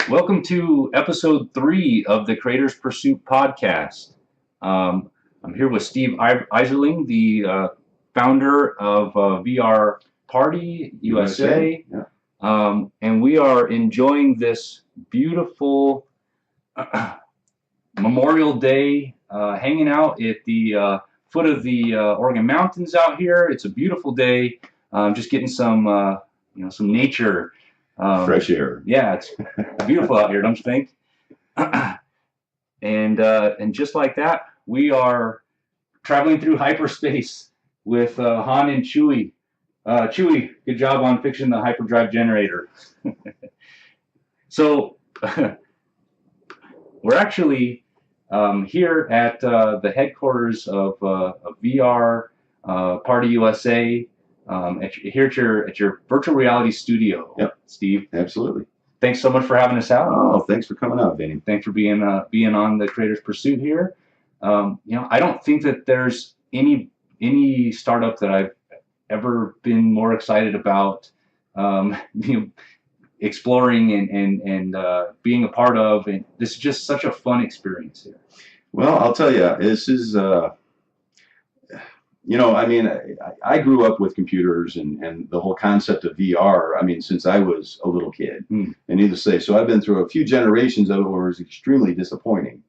Welcome to episode 3 of the Creators Pursuit podcast. I'm here with Steve Eiserling, the founder of VR Party USA, Yeah. and we are enjoying this beautiful Memorial Day, hanging out at the foot of the Oregon Mountains out here. It's a beautiful day. Just getting some nature. Fresh air. Yeah, it's beautiful out here, don't you think? And just like that, we are traveling through hyperspace with Han and Chewie. Chewie, good job on fixing the hyperdrive generator. So we're actually here at the headquarters of VR Party USA. Here at your virtual reality studio. Yep. Steve. Absolutely. Thanks so much for having us out. Oh, thanks for coming out, Vinny. Thanks for being on the Creators Pursuit here. I don't think that there's any startup that I've ever been more excited about, exploring and being a part of. And this is just such a fun experience here. Well, I'll tell you, this is, I grew up with computers and the whole concept of VR, since I was a little kid. And needless to say, so I've been through a few generations of it where it was extremely disappointing.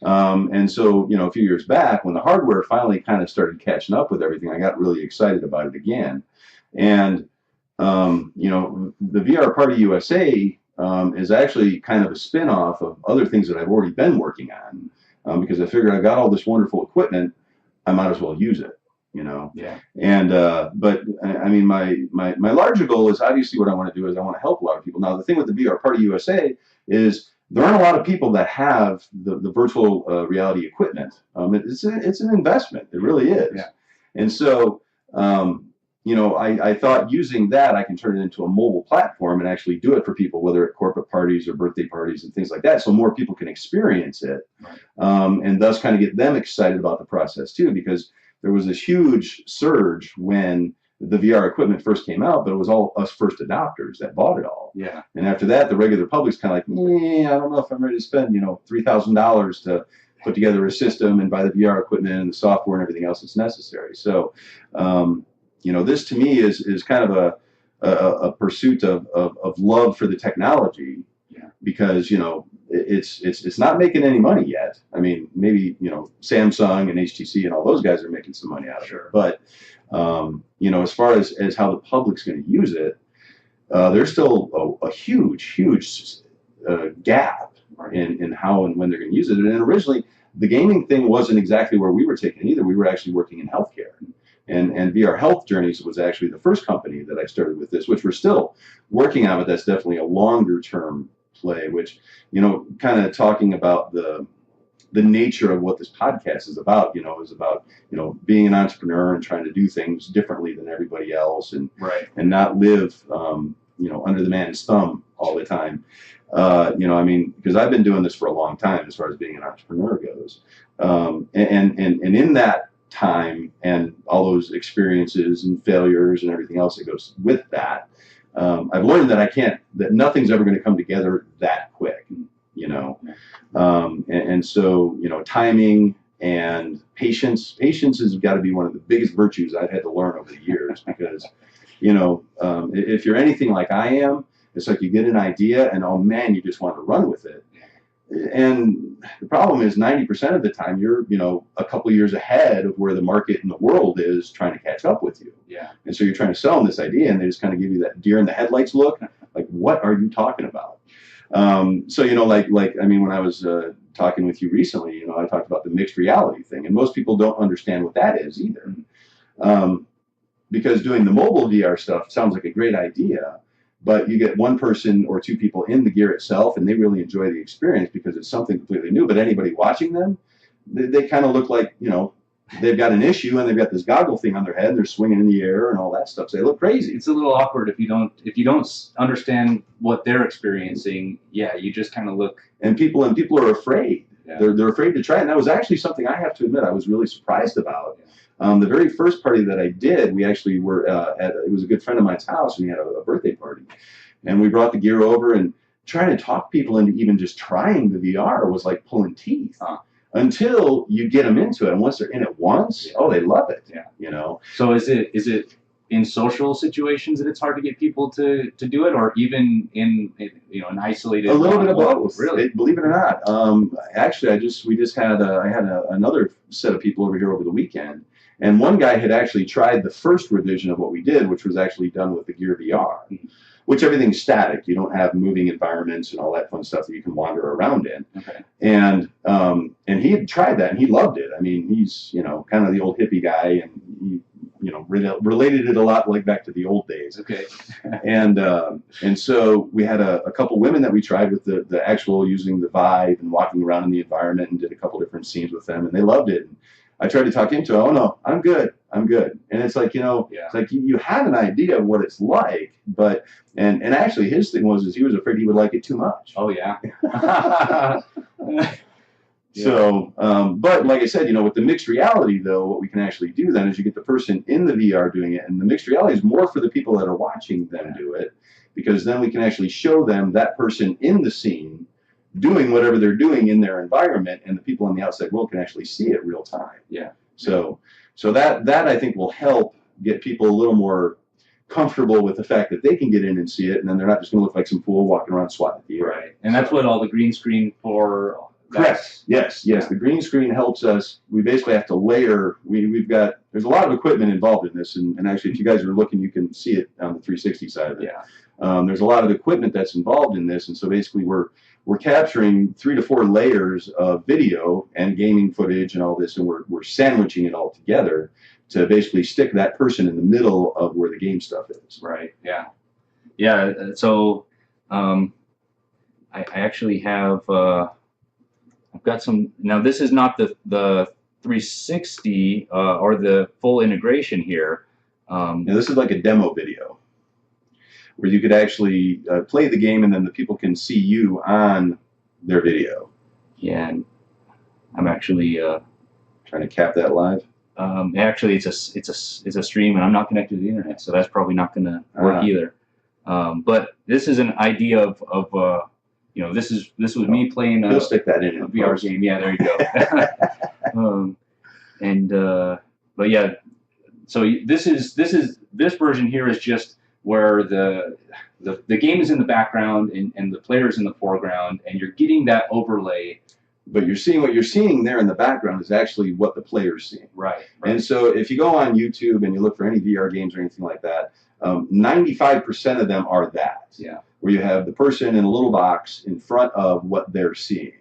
And so, a few years back, when the hardware finally kind of started catching up with everything, I got really excited about it again. And, the VR Party USA is actually kind of a spin-off of other things that I've already been working on, because I figured I've got all this wonderful equipment, I might as well use it. Yeah. And but I mean, my larger goal is obviously what I want to do is I want to help a lot of people. Now, the thing with the VR Party USA is there aren't a lot of people that have the virtual reality equipment. It's an investment. It really is. Yeah. And so I thought using that I can turn it into a mobile platform and actually do it for people, whether at corporate parties or birthday parties and things like that, so more people can experience it, and thus kind of get them excited about the process too, because there was this huge surge when the VR equipment first came out, but it was all us first adopters that bought it all. Yeah. And after that, the regular public's kind of like, I don't know if I'm ready to spend, $3,000 to put together a system and buy the VR equipment and the software and everything else that's necessary. So, this to me is kind of a pursuit of love for the technology. Yeah. Because it's not making any money yet. I mean, maybe Samsung and HTC and all those guys are making some money out of it. But as far as how the public's going to use it, there's still a huge gap in how and when they're going to use it. And originally, the gaming thing wasn't exactly where we were taking it either. We were actually working in healthcare. And VR Health Journeys was actually the first company that I started with this, which we're still working on, but that's definitely a longer term play, which, kind of talking about the nature of what this podcast is about, is about, being an entrepreneur and trying to do things differently than everybody else and not live, under the man's thumb all the time. Because I've been doing this for a long time as far as being an entrepreneur goes. And in that time and all those experiences and failures and everything else that goes with that, I've learned that nothing's ever going to come together that quick, and so, timing and patience has got to be one of the biggest virtues I've had to learn over the years, because, if you're anything like I am, it's like you get an idea and, oh man, you just want to run with it. And the problem is 90% of the time you're, a couple of years ahead of where the market and the world is trying to catch up with you. Yeah. And so you're trying to sell them this idea and they just kind of give you that deer in the headlights look, like, what are you talking about? So, when I was talking with you recently, I talked about the mixed reality thing, and most people don't understand what that is either. Because doing the mobile VR stuff sounds like a great idea, but you get one person or two people in the gear itself, and they really enjoy the experience because it's something completely new. But anybody watching them, they kind of look like, they've got an issue and they've got this goggle thing on their head and they're swinging in the air and all that stuff. So they look crazy. It's a little awkward if you don't understand what they're experiencing. Yeah, you just kind of look. And people are afraid. Yeah. They're afraid to try it. And that was actually something I have to admit I was really surprised about. The very first party that I did, we actually were it was a good friend of mine's house, and he had a birthday party. And we brought the gear over, and trying to talk people into even just trying the VR was like pulling teeth. Until you get them into it, and once they're in it once, oh, they love it. Yeah. You know. So is it in social situations that it's hard to get people to do it, or even in an isolated? A little bit of both. Really? Believe it or not. Actually, I had another set of people over here over the weekend, and one guy had actually tried the first revision of what we did, which was actually done with the Gear VR. Which everything's static. You don't have moving environments and all that fun stuff that you can wander around in. Okay. And he had tried that and he loved it. I mean, he's kind of the old hippie guy, and he related it a lot like back to the old days. Okay. and so we had a couple women that we tried with the actual using the Vive and walking around in the environment, and did a couple different scenes with them, and they loved it. And I tried to talk into it. Oh no, I'm good. And it's like, it's like you have an idea of what it's like, but and actually his thing was he was afraid he would like it too much. Oh yeah. So, but like I said, with the mixed reality though, what we can actually do then is you get the person in the VR doing it, and the mixed reality is more for the people that are watching them do it, because then we can actually show them that person in the scene doing whatever they're doing in their environment, and the people on the outside world can actually see it real time. Yeah. So that I think will help get people a little more comfortable with the fact that they can get in and see it, and then they're not just going to look like some fool walking around swatting at the air. Right. And that's what all the green screen for. Correct. Yes. Yeah. The green screen helps us. We basically have to layer. There's a lot of equipment involved in this, and actually, if you guys are looking, you can see it on the 360 side of it. Yeah. There's a lot of equipment that's involved in this, and so basically we're capturing 3 to 4 layers of video and gaming footage and all this, and we're sandwiching it all together to basically stick that person in the middle of where the game stuff is. Right. Yeah. Yeah. So I actually have I've got some. Now this is not the 360 or the full integration here. Now this is like a demo video, where you could actually play the game, and then the people can see you on their video. Yeah, and I'm actually trying to cap that live. Actually, it's a stream, and I'm not connected to the internet, so that's probably not going to work either. But this is an idea of this was me playing We'll stick that in a VR game. Yeah, there you go. But yeah, so this version here is just where the game is in the background and the player is in the foreground, and you're getting that overlay. But what you're seeing there in the background is actually what the player's seeing. Right. And so if you go on YouTube and you look for any VR games or anything like that, 95% of them are that. Yeah. Where you have the person in a little box in front of what they're seeing.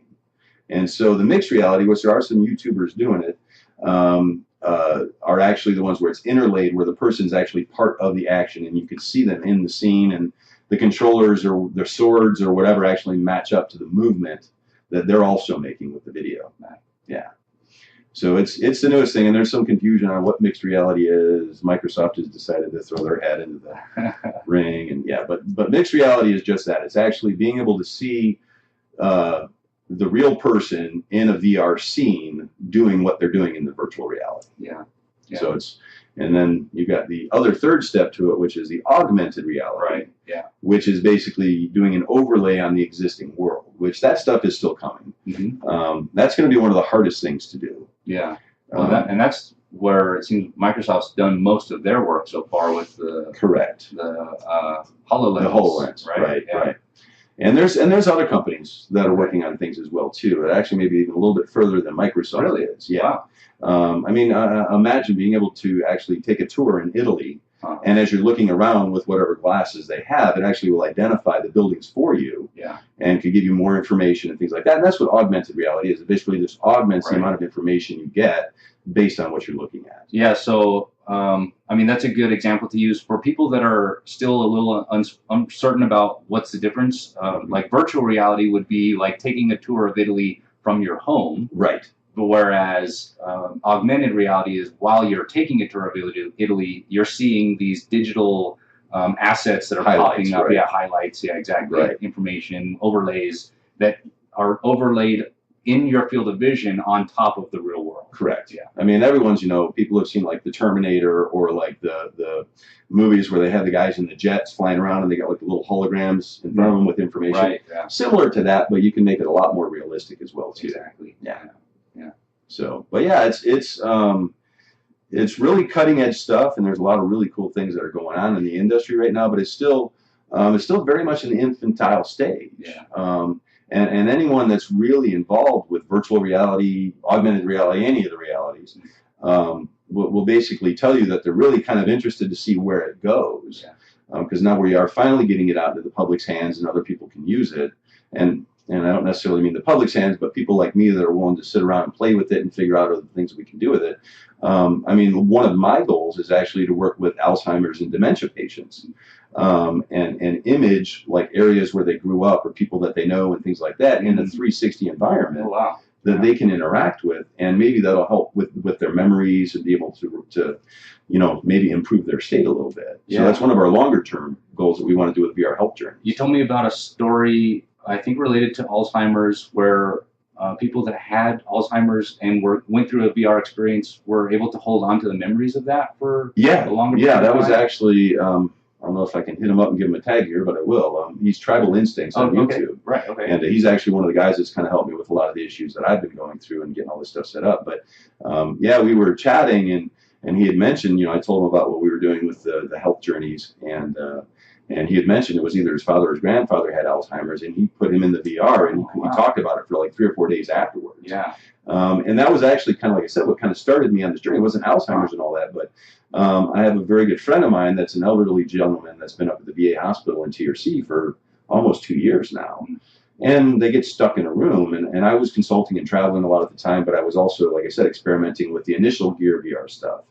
And so the mixed reality, which there are some YouTubers doing it, are actually the ones where it's interlaid, where the person's actually part of the action, and you can see them in the scene, and the controllers or their swords or whatever actually match up to the movement that they're also making with the video. Yeah. So it's the newest thing, and there's some confusion on what mixed reality is. Microsoft has decided to throw their head into the ring, and but mixed reality is just that. It's actually being able to see the real person in a VR scene doing what they're doing in the virtual reality. Yeah. So and then you've got the other third step to it, which is the augmented reality. Right. Yeah. Which is basically doing an overlay on the existing world, which that stuff is still coming. Mm-hmm. That's going to be one of the hardest things to do. Yeah. Well, that's where it seems Microsoft's done most of their work so far with the correct the HoloLens. The HoloLens, right. Yeah. Right. And there's other companies that are working on things as well too. Actually, maybe even a little bit further than Microsoft is. Yeah. Wow. I mean, imagine being able to actually take a tour in Italy, and as you're looking around with whatever glasses they have, it actually will identify the buildings for you, and could give you more information and things like that. And that's what augmented reality is. It basically just augments the amount of information you get based on what you're looking at. Yeah. So, I mean, that's a good example to use for people that are still a little uncertain about what's the difference. Like virtual reality would be like taking a tour of Italy from your home. Right. Whereas augmented reality is while you're taking a tour of Italy, you're seeing these digital assets that are popping up. Right. Yeah, highlights. Yeah, exactly. Right. Information, overlays that are overlaid in your field of vision on top of the real world. Correct. Yeah. I mean, everyone's, people have seen like the Terminator or like the movies where they have the guys in the jets flying around and they got like the little holograms in front of them with information. Right. Yeah. Similar to that, but you can make it a lot more realistic as well too. Exactly. Yeah. Yeah. So, but yeah, it's really cutting edge stuff, and there's a lot of really cool things that are going on in the industry right now. But it's still very much in the infantile stage. Yeah. And anyone that's really involved with virtual reality, augmented reality, any of the realities, will basically tell you that they're really kind of interested to see where it goes. Because now we are finally getting it out into the public's hands and other people can use it. And I don't necessarily mean the public's hands, but people like me that are willing to sit around and play with it and figure out other things we can do with it. I mean, one of my goals is actually to work with Alzheimer's and dementia patients and image like areas where they grew up or people that they know and things like that in a 360 environment. Oh, wow. That they can interact with, and maybe that'll help with their memories and be able to maybe improve their state a little bit. So that's one of our longer term goals that we want to do with VR Health Journey. You told me about a story, I think related to Alzheimer's, where people that had Alzheimer's and went through a VR experience were able to hold on to the memories of that for a longer period of time. That was actually. I don't know if I can hit him up and give him a tag here, but I will. He's Tribal Instincts on YouTube. Right, okay. And he's actually one of the guys that's kind of helped me with a lot of the issues that I've been going through and getting all this stuff set up. But we were chatting, and he had mentioned, I told him about what we were doing with the health journeys, and he had mentioned it was either his father or his grandfather had Alzheimer's, and he put him in the VR, and he talked about it for like 3 or 4 days afterwards. Yeah. And that was actually kind of, like I said, what kind of started me on this journey. It wasn't Alzheimer's and all that, but I have a very good friend of mine that's an elderly gentleman that's been up at the VA hospital in TRC for almost 2 years now. And they get stuck in a room, and I was consulting and traveling a lot at the time, but I was also, like I said, experimenting with the initial Gear VR stuff.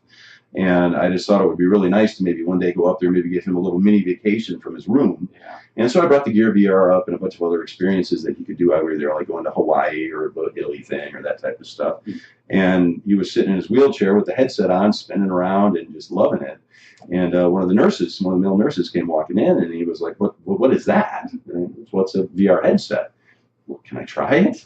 And I just thought it would be really nice to maybe one day go up there and maybe give him a little mini vacation from his room. Yeah. And so I brought the Gear VR up and a bunch of other experiences that he could do either there, like going to Hawaii or a Italy thing or that type of stuff. And he was sitting in his wheelchair with the headset on, spinning around and just loving it. And one of the male nurses came walking in, and he was like, what is that? What's a VR headset? Well, can I try it?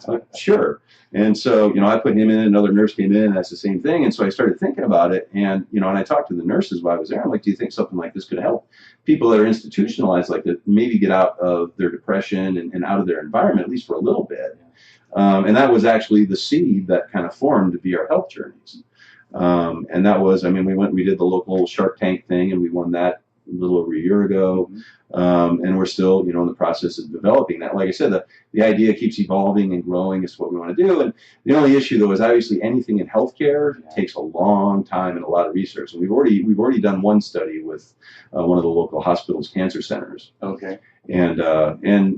Like, sure. And so, I put him in, another nurse came in, and that's the same thing. And so I started thinking about it, and, and I talked to the nurses while I was there. I'm like, do you think something like this could help people that are institutionalized like that maybe get out of their depression and out of their environment, at least for a little bit? And that was actually the seed that kind of formed VR Health Journeys. And that was, we did the local Shark Tank thing, and we won that a little over a year ago. And we're still, in the process of developing that. Like I said, the idea keeps evolving and growing is what we want to do. And the only issue, though, is obviously anything in healthcare takes a long time and a lot of research. And we've already done one study with one of the local hospitals' cancer centers. Okay. And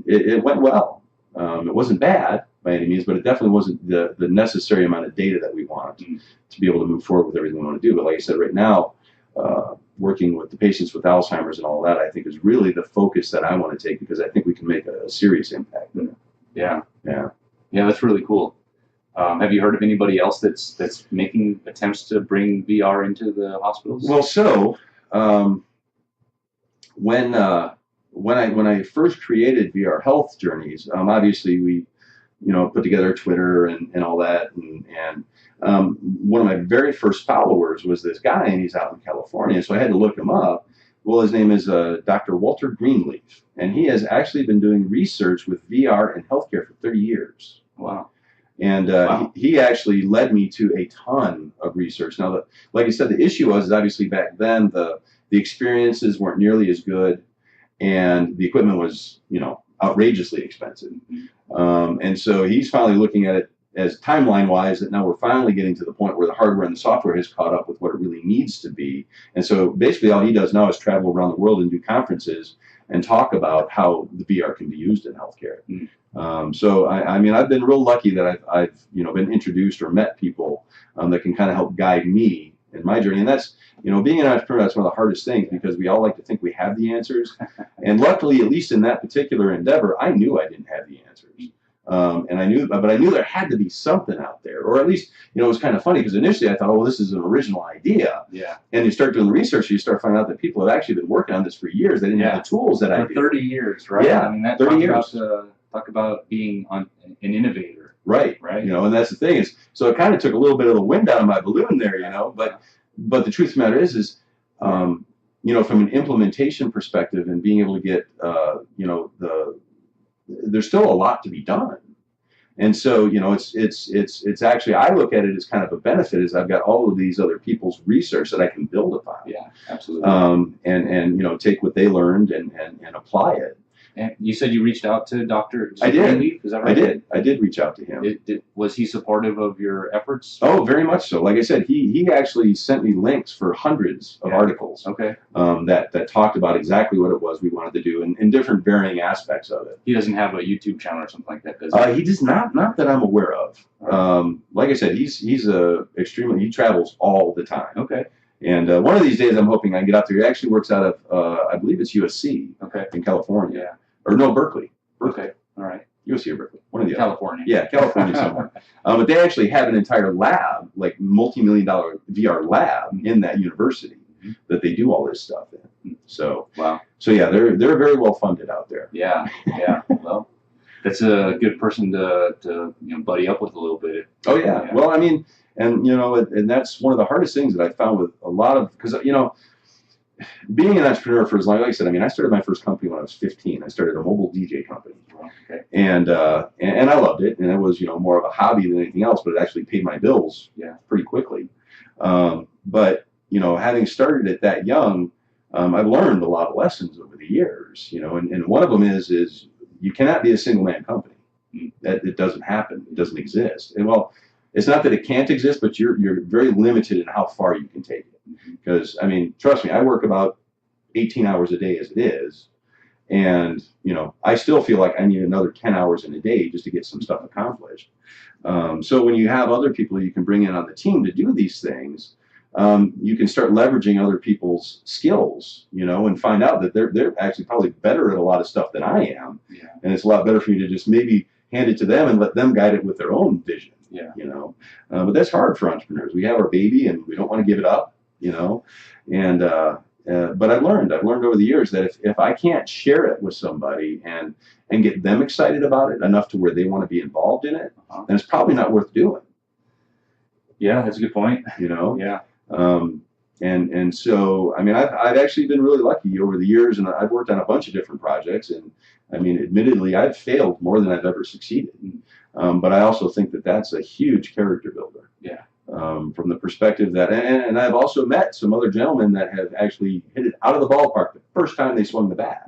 it went well. It wasn't bad by any means, but it definitely wasn't the necessary amount of data that we want to be able to move forward with everything we want to do. But like I said, right now, working with the patients with Alzheimer's and all that, I think is really the focus that I want to take, because I think we can make a serious impact there. Yeah. Yeah. Yeah, that's really cool. Have you heard of anybody else that's making attempts to bring VR into the hospitals? Well, so when I first created VR Health Journeys, obviously we put together Twitter and all that, and one of my very first followers was this guy, and he's out in California, so I had to look him up. Well, his name is Dr. Walter Greenleaf, and he has actually been doing research with VR and healthcare for 30 years. Wow. And he actually led me to a ton of research. Now, like I said, the issue was obviously back then the experiences weren't nearly as good, and the equipment was, outrageously expensive. And so he's finally looking at it as timeline-wise, that now we're finally getting to the point where the hardware and the software has caught up with what it really needs to be. And so basically all he does now is travel around the world and do conferences and talk about how the VR can be used in healthcare. So I've been real lucky that I've been introduced or met people that can kind of help guide me in my journey. And that's, being an entrepreneur, that's one of the hardest things, because we all like to think we have the answers. And luckily, at least in that particular endeavor, I knew I didn't have the answers. And I knew there had to be something out there, or at least, it was kind of funny, because initially I thought, oh, well, this is an original idea. Yeah. And you start doing the research, you start finding out that people have actually been working on this for years. They didn't have the tools that I did. For 30 years, right? Yeah, That 30 years. Talk about being an innovator. Right. Right. You know, and that's the thing is, so it kind of took a little bit of the wind out of my balloon there, you know, but the truth of the matter is, you know, from an implementation perspective and being able to get, you know, there's still a lot to be done. And so, you know, it's actually, I look at it as kind of a benefit is I've got all of these other people's research that I can build upon. Yeah, absolutely. And you know, take what they learned and apply it. And you said you reached out to Dr. I did. Is that right? I did reach out to him. Was he supportive of your efforts? Oh, very much so. Like I said, he actually sent me links for hundreds of articles. Okay. That talked about exactly what it was we wanted to do and different varying aspects of it. He doesn't have a YouTube channel or something like that, does he? He does not that I'm aware of. Like I said, he travels all the time. Okay. And one of these days, I'm hoping I can get out there. He actually works out of, I believe it's USC. Okay. In California. Yeah. Or no, Berkeley. Okay. All right. USC or Berkeley. One of the other. California. Yeah, California somewhere. But they actually have an entire lab, like multi-million-dollar VR lab in that university that they do all this stuff in. So wow. So yeah, they're very well funded out there. Yeah. Yeah. Well, that's a good person to you know, buddy up with a little bit. Oh yeah. Well, I mean, and you know, and that's one of the hardest things that I found with a lot of, because you know, being an entrepreneur for as long, like I said, I mean, I started my first company when I was 15. I started a mobile DJ company, and I loved it, and it was, you know, more of a hobby than anything else, but it actually paid my bills, pretty quickly. But you know, having started it that young, I've learned a lot of lessons over the years, you know, and one of them is you cannot be a single man company. That it doesn't happen. It doesn't exist. And well, it's not that it can't exist, but you're very limited in how far you can take it. Because, I mean, trust me, I work about 18 hours a day as it is. And, you know, I still feel like I need another 10 hours in a day just to get some stuff accomplished. So when you have other people you can bring in on the team to do these things, you can start leveraging other people's skills, you know, and find out that they're actually probably better at a lot of stuff than I am. Yeah. And it's a lot better for me to just maybe hand it to them and let them guide it with their own vision. Yeah. You know, but that's hard for entrepreneurs. We have our baby and we don't want to give it up, you know, and but I've learned over the years that if I can't share it with somebody and get them excited about it enough to where they want to be involved in it, then it's probably not worth doing. Yeah, that's a good point. You know. Yeah. And so, I mean, I've actually been really lucky over the years, and I've worked on a bunch of different projects, and I mean, admittedly, I've failed more than I've ever succeeded. But I also think that that's a huge character builder. Yeah. From the perspective that, and I've also met some other gentlemen that have actually hit it out of the ballpark the first time they swung the bat.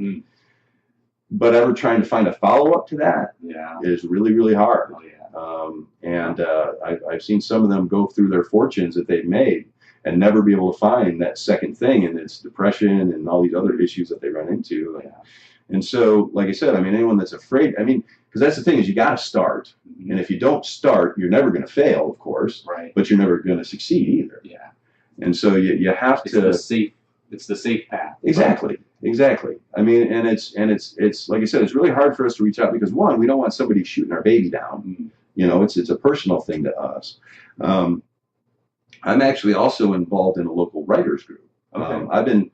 But ever trying to find a follow-up to that is really, really hard. Oh, yeah. I've seen some of them go through their fortunes that they've made and never be able to find that second thing, and it's depression and all these other issues that they run into. And so, like I said, I mean, anyone that's afraid, I mean, because that's the thing is you got to start. And if you don't start, you're never going to fail, of course, but you're never going to succeed either. Yeah. And so you have to. It's the safe path. Exactly. Exactly. I mean, and it's like I said, it's really hard for us to reach out because one, we don't want somebody shooting our baby down. You know, it's a personal thing to us. I'm actually also involved in a local writers group. I've been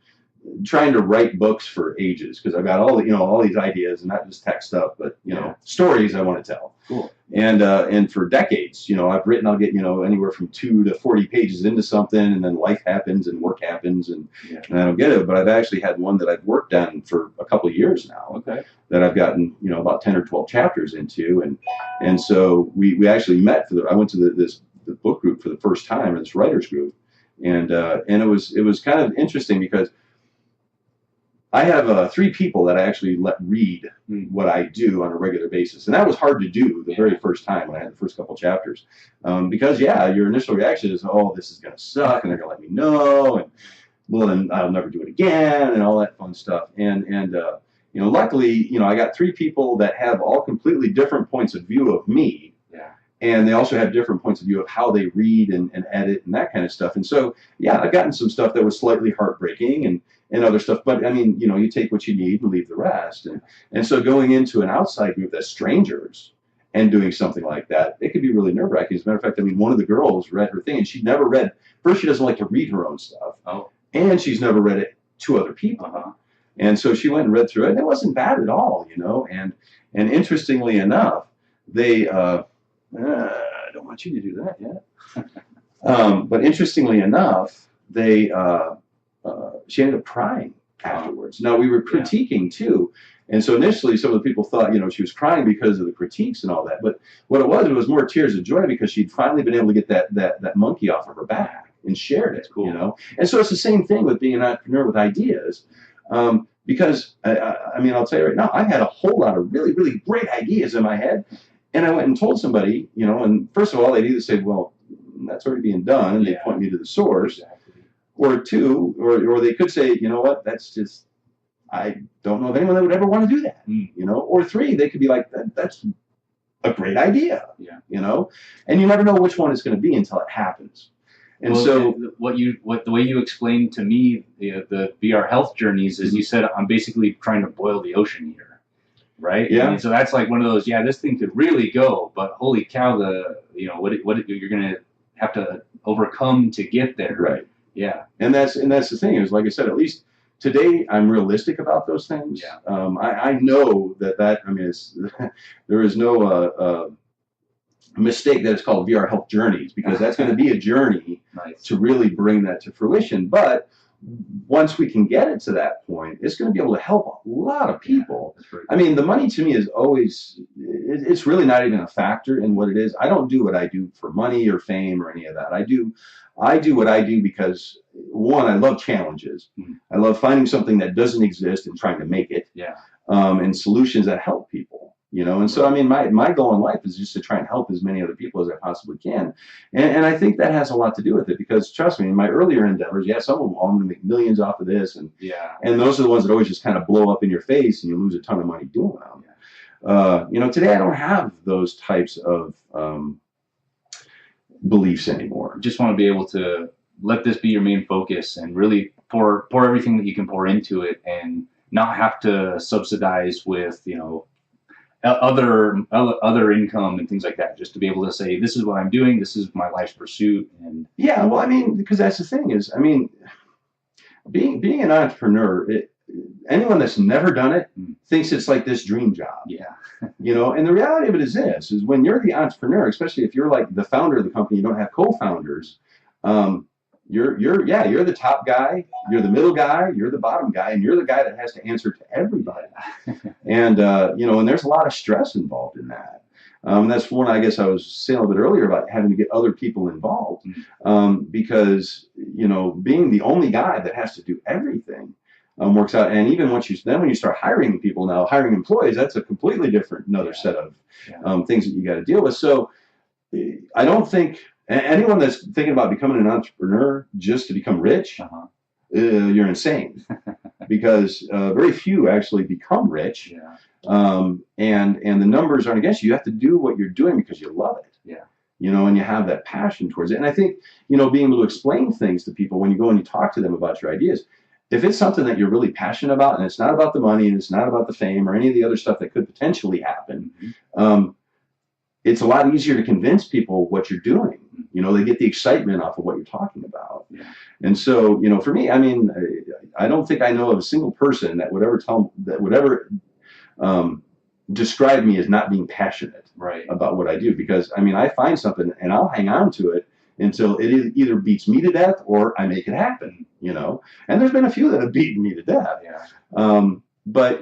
trying to write books for ages because I've got all these ideas, and not just tech stuff, but stories I want to tell. Cool. And for decades, I've written. I'll get anywhere from 2 to 40 pages into something, and then life happens and work happens, and I don't get it. But I've actually had one that I've worked on for a couple of years now. Okay. That I've gotten about 10 or 12 chapters into, and so we actually met I went to the book group for the first time, this writers group, and it was kind of interesting because I have 3 people that I actually let read what I do on a regular basis. And that was hard to do the very first time when I had the first couple chapters. Because, your initial reaction is, oh, this is going to suck, and they're going to let me know, and well, then I'll never do it again, and all that fun stuff. And luckily, I got 3 people that have all completely different points of view of me. And they also have different points of view of how they read and edit and that kind of stuff. And so, I've gotten some stuff that was slightly heartbreaking and other stuff. But, I mean, you take what you need and leave the rest. And so going into an outside group that's strangers and doing something like that, it could be really nerve-wracking. As a matter of fact, I mean, one of the girls read her thing, and she'd never read. First, she doesn't like to read her own stuff. Oh. And she's never read it to other people. Uh-huh. And so she went and read through it, and it wasn't bad at all, And interestingly enough, they... I don't want you to do that yet. But interestingly enough, she ended up crying afterwards. Now, we were critiquing too. And so initially, some of the people thought, she was crying because of the critiques and all that. But what it was more tears of joy because she'd finally been able to get that monkey off of her back and shared it, cool. And so it's the same thing with being an entrepreneur with ideas. Because, I'll tell you right now, I had a whole lot of really, really great ideas in my head. And I went and told somebody, and first of all, they'd either say, well, that's already being done, and they point me to the source. Exactly. Or two, or they could say, you know what, that's just, I don't know of anyone that would ever want to do that, Or three, they could be like, that's a great idea, And you never know which one it's going to be until it happens. And well, so, the way you explained to me the VR health journeys is you said I'm basically trying to boil the ocean here, right? Yeah. And so that's like one of those. Yeah, this thing could really go, but holy cow, what you're going to have to overcome to get there, right? Yeah. And that's the thing is, like I said, at least today I'm realistic about those things. Yeah. I know that it's, there is no mistake that it's called VR Health Journeys, because that's going to be a journey to really bring that to fruition. But once we can get it to that point, it's going to be able to help a lot of people. The money to me is always, it's really not even a factor in what it is. I don't do what I do for money or fame or any of that. I do what I do because, one, I love challenges. I love finding something that doesn't exist and trying to make it. Yeah. And solutions that help people. And so my goal in life is just to try and help as many other people as I possibly can, and I think that has a lot to do with it, because trust me, in my earlier endeavors, some of them, I'm going to make millions off of this, and those are the ones that always just kind of blow up in your face and you lose a ton of money doing them. Today I don't have those types of beliefs anymore. Just want to be able to let this be your main focus and really pour everything that you can pour into it, and not have to subsidize with other income and things like that, just to be able to say, this is what I'm doing, this is my life's pursuit. And because that's the thing is, being an entrepreneur, anyone that's never done it thinks it's like this dream job. And the reality of it is this, is when you're the entrepreneur, especially if you're like the founder of the company, you don't have co-founders, you're the top guy, you're the middle guy, you're the bottom guy, and you're the guy that has to answer to everybody. And and there's a lot of stress involved in that. That's one, I guess I was saying a little bit earlier about having to get other people involved, because being the only guy that has to do everything works out. And even when you start hiring people now, hiring employees, that's a completely different set of things that you got to deal with. So I don't think anyone that's thinking about becoming an entrepreneur just to become rich, you're insane, because very few actually become rich. And the numbers aren't against you. You have to do what you're doing because you love it. And you have that passion towards it. And I think, being able to explain things to people when you go and you talk to them about your ideas, if it's something that you're really passionate about, and it's not about the money, and it's not about the fame or any of the other stuff that could potentially happen, it's a lot easier to convince people what you're doing. They get the excitement off of what you're talking about. And so, for me, I don't think I know of a single person that would ever describe me as not being passionate about what I do, because I find something and I'll hang on to it until it either beats me to death or I make it happen, and there's been a few that have beaten me to death. But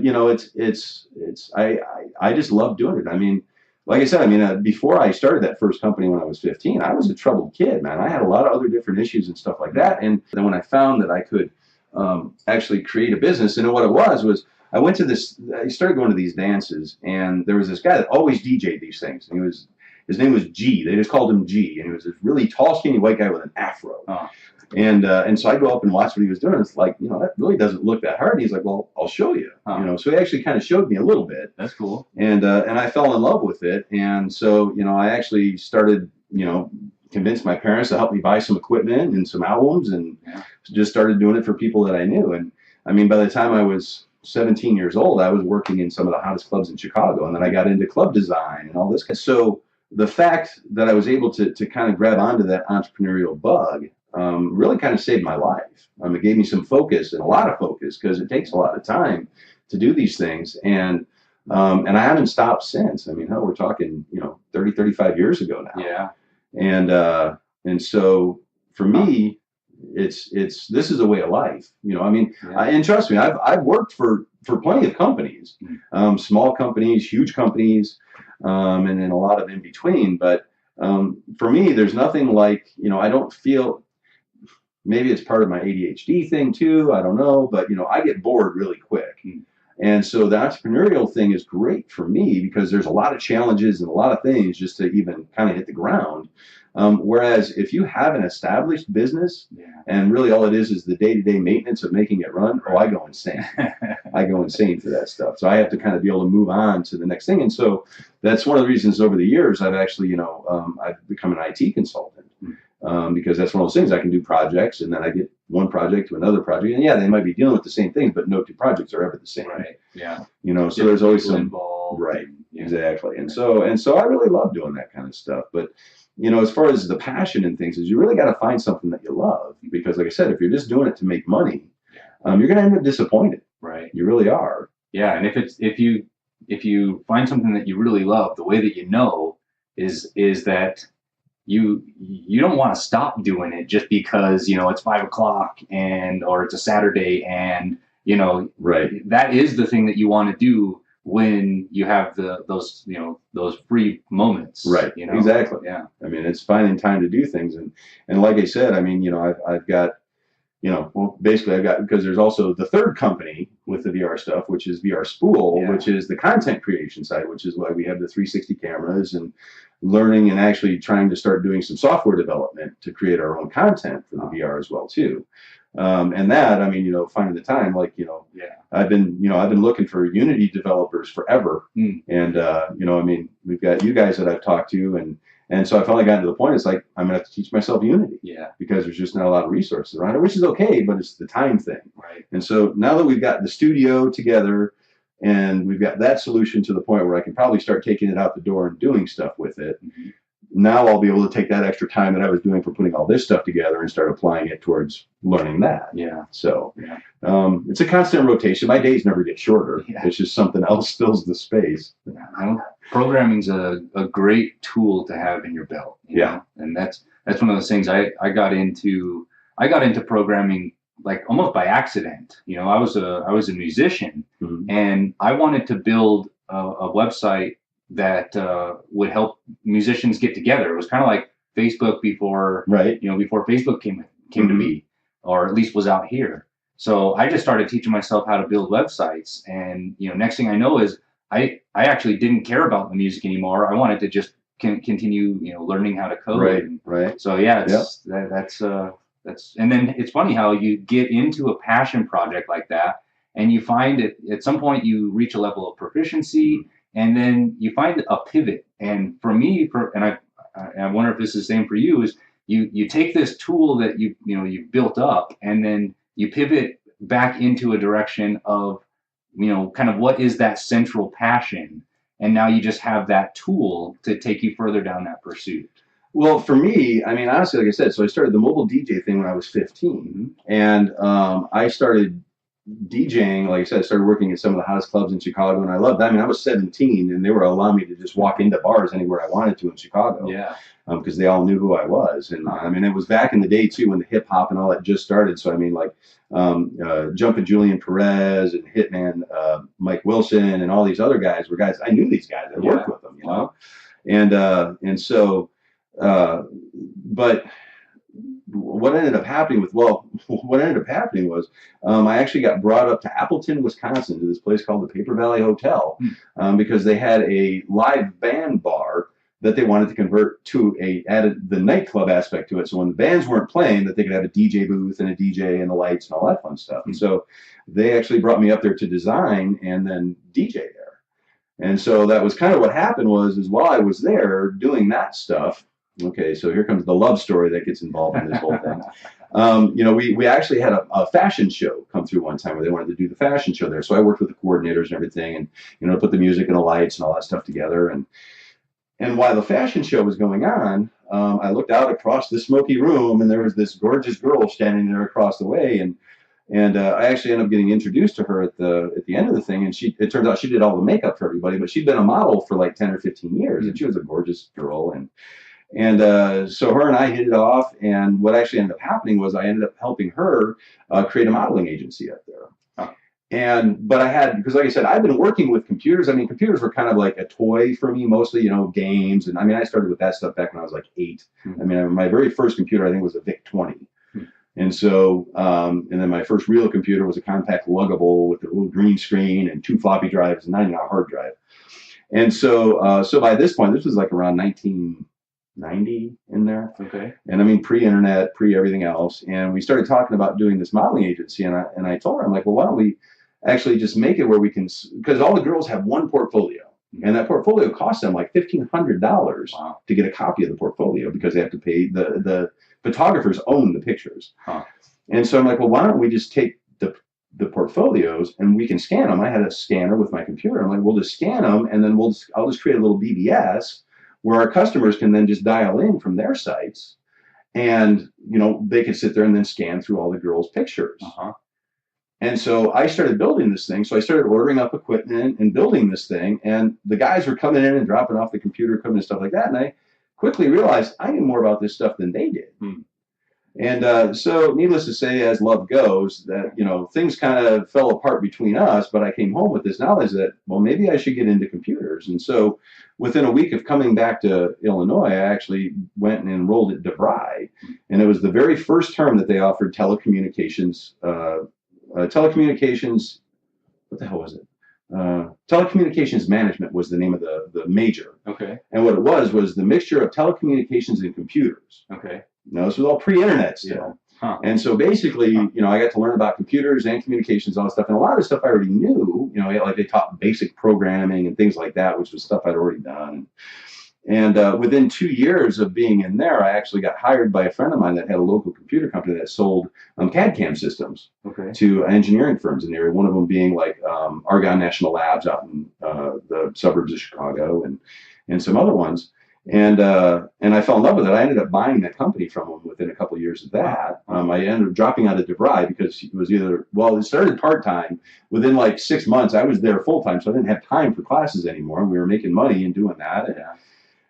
I just love doing it. Like I said, before I started that first company when I was 15, I was a troubled kid, man. I had a lot of other different issues and stuff like that. And then when I found that I could actually create a business, and what it was I started going to these dances, and there was this guy that always DJ'd these things. And his name was G. They just called him G. And he was this really tall, skinny white guy with an afro. And so I go up and watch what he was doing. It's like, that really doesn't look that hard. And he's like, well, I'll show you. So he actually kind of showed me a little bit. That's cool. And I fell in love with it. And so, I actually started, convinced my parents to help me buy some equipment and some albums, and just started doing it for people that I knew. And by the time I was 17 years old, I was working in some of the hottest clubs in Chicago. And then I got into club design and all this. So the fact that I was able to kind of grab onto that entrepreneurial bug really kind of saved my life. It gave me some focus, and a lot of focus, because it takes a lot of time to do these things. And And I haven't stopped since. I mean, hell, we're talking, 30, 35 years ago now. Yeah. And so for me, it's this is a way of life. I mean, and trust me, I've worked for plenty of companies, small companies, huge companies, and then a lot of in between. But for me, there's nothing like, I don't feel, maybe it's part of my ADHD thing too. I don't know, but I get bored really quick. And so the entrepreneurial thing is great for me because there's a lot of challenges and a lot of things just to even kind of hit the ground. Whereas if you have an established business and really all it is the day-to-day maintenance of making it run, I go insane. I go insane for that stuff. So I have to kind of be able to move on to the next thing. And so that's one of the reasons over the years I've actually, I've become an IT consultant. Because that's one of those things. I can do projects, and then I get one project to another project, and they might be dealing with the same things, but no two projects are ever the same. Right. Yeah. So there's always some involved. Right. Yeah. Exactly. And so I really love doing that kind of stuff. But as far as the passion and things, is you really got to find something that you love, because, like I said, if you're just doing it to make money, you're going to end up disappointed. Right. You really are. Yeah. And if you find something that you really love, the way that is that you don't want to stop doing it just because it's 5 o'clock or it's a Saturday and right. That is the thing that you want to do when you have those free moments. Right. Exactly. Yeah. I mean, it's finding time to do things, and like I said, I mean, I've got, well, basically I've got, because there's also the third company with the VR stuff, which is VR Spool, which is the content creation side, which is why we have the 360 cameras and learning and actually trying to start doing some software development to create our own content for the VR as well too. And that, I mean, finding the time, like, I've been looking for Unity developers forever. And, I mean, we've got you guys that I've talked to, and so I finally got to the point, it's like, I'm going to have to teach myself Unity. Yeah. Because there's just not a lot of resources around it, which is okay, but it's the time thing. Right. And so now that we've got the studio together and we've got that solution to the point where I can probably start taking it out the door and doing stuff with it, now I'll be able to take that extra time that I was doing for putting all this stuff together and start applying it towards learning that. Yeah. So it's a constant rotation. My days never get shorter. Yeah. It's just something else fills the space. Programming's a great tool to have in your belt. You know? And that's one of those things I got into. I got into programming like almost by accident. I was a musician, and I wanted to build a website that would help musicians get together. It was kind of like Facebook before, before Facebook came to be, or at least was out here. So I just started teaching myself how to build websites, and next thing I know is I actually didn't care about the music anymore. I wanted to just continue, learning how to code. Right. So that's and then it's funny how you get into a passion project like that, and you find it at some point you reach a level of proficiency. And then you find a pivot. And for me, I wonder if this is the same for you, is you take this tool that you've built up, and then you pivot back into a direction of, kind of what is that central passion. And now you just have that tool to take you further down that pursuit. Well, for me, I mean, honestly, like I said, so I started the mobile DJ thing when I was 15. And I started DJing, like I said, I started working at some of the hottest clubs in Chicago, and I loved that. I mean, I was 17, and they were allowing me to just walk into bars anywhere I wanted to in Chicago. Yeah. Because they all knew who I was. And I mean, it was back in the day, too, when the hip hop and all that just started. So, I mean, like Jumpin' Julian Perez and Hitman Mike Wilson and all these other guys were guys. I knew these guys. I worked with them, And so, but what ended up happening was I actually got brought up to Appleton, Wisconsin, to this place called the Paper Valley Hotel, because they had a live band bar that they wanted to convert to added the nightclub aspect to it. So when the bands weren't playing, that they could have a DJ booth and a DJ and the lights and all that fun stuff. And so they actually brought me up there to design and then DJ there. And so that was kind of what happened is while I was there doing that stuff. Okay, so here comes the love story that gets involved in this whole thing. We actually had a fashion show come through one time where they wanted to do the fashion show there. So I worked with the coordinators and everything, and put the music and the lights and all that stuff together. And while the fashion show was going on, I looked out across the smoky room, and there was this gorgeous girl standing there across the way, and And I actually ended up getting introduced to her at the end of the thing, and it turns out she did all the makeup for everybody, but she'd been a model for like 10 or 15 years, and she was a gorgeous girl, and so her and I hit it off, and what actually ended up happening was I ended up helping her create a modeling agency up there. But because like I said, I've been working with computers. I mean, computers were kind of like a toy for me, mostly, games. And I mean, I started with that stuff back when I was like 8. I mean, my very first computer, I think, was a VIC-20. And so, and then my first real computer was a compact luggable with a little green screen and 2 floppy drives, and 9 hard drive. And so by this point, this was like around 1990 in there. Okay. And I mean, pre-internet, pre-everything else. And we started talking about doing this modeling agency. And I told her, I'm like, well, why don't we actually just make it where we can, because all the girls have one portfolio. And that portfolio costs them like $1,500 to get a copy of the portfolio, because they have to pay, the photographers own the pictures. And so I'm like, well, why don't we just take the portfolios and we can scan them. I had a scanner with my computer. I'm like, we'll just scan them, and then I'll just create a little BBS where our customers can then just dial in from their sites, and they can sit there and then scan through all the girls' pictures. And so I started building this thing. So I started ordering up equipment and building this thing, and the guys were coming in and dropping off the computer equipment and stuff like that. And I quickly realized I knew more about this stuff than they did. And so needless to say, as love goes, that, things kind of fell apart between us, but I came home with this knowledge that, well, maybe I should get into computers. And so within a week of coming back to Illinois, I actually went and enrolled at DeVry. And it was the very first term that they offered telecommunications, what the hell was it? Telecommunications management was the name of the major. Okay. And what it was the mixture of telecommunications and computers. Okay. This was all pre-internet still. Yeah. And so basically, I got to learn about computers and communications, all that stuff. And a lot of the stuff I already knew, like they taught basic programming and things like that, which was stuff I'd already done. And within 2 years of being in there, I actually got hired by a friend of mine that had a local computer company that sold CAD/CAM systems to engineering firms in the area. One of them being like Argonne National Labs out in the suburbs of Chicago, and some other ones. And I fell in love with it. I ended up buying that company from him within a couple of years of that. I ended up dropping out of DeVry because it was it started part-time. Within like 6 months, I was there full-time, so I didn't have time for classes anymore. We were making money and doing that.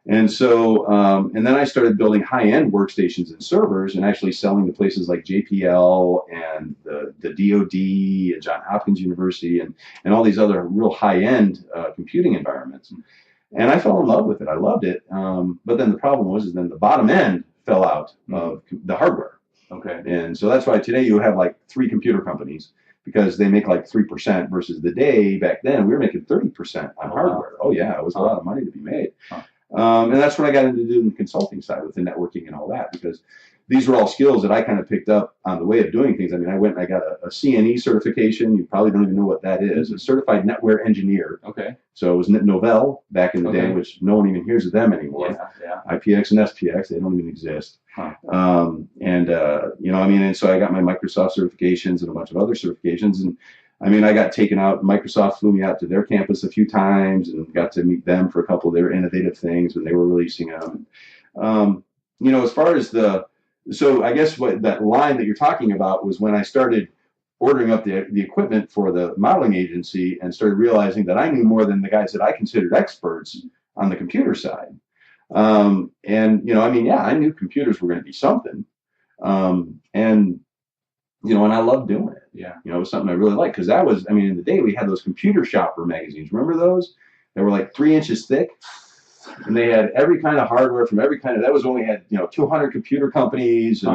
And so, and then I started building high-end workstations and servers and actually selling to places like JPL and the DoD and Johns Hopkins University and all these other real high-end computing environments. And I fell in love with it. I loved it. But then the problem was then the bottom end fell out of the hardware. Okay. And so that's why today you have like 3 computer companies, because they make like 3% versus the day back then we were making 30% on hardware. Oh yeah, it was a lot of money to be made. And that's what I got into doing the consulting side with the networking and all that, because these were all skills that I kind of picked up on the way of doing things. I mean, I went and I got a CNE certification. You probably don't even know what that is. A certified netware engineer. Okay. So it was Novell back in the day, which no one even hears of them anymore. Yeah. IPX and SPX, they don't even exist. And so I got my Microsoft certifications and a bunch of other certifications. And I mean, I got taken out. Microsoft flew me out to their campus a few times and got to meet them for a couple of their innovative things when they were releasing them. As far as so I guess what that line that you're talking about was when I started ordering up the equipment for the modeling agency and started realizing that I knew more than the guys that I considered experts on the computer side. I knew computers were going to be something. And I loved doing it. Yeah. It was something I really liked, because that was, in the day we had those computer shopper magazines. Remember those? They were like 3 inches thick. And they had every kind of hardware from every kind of, that was when we had, 200 computer companies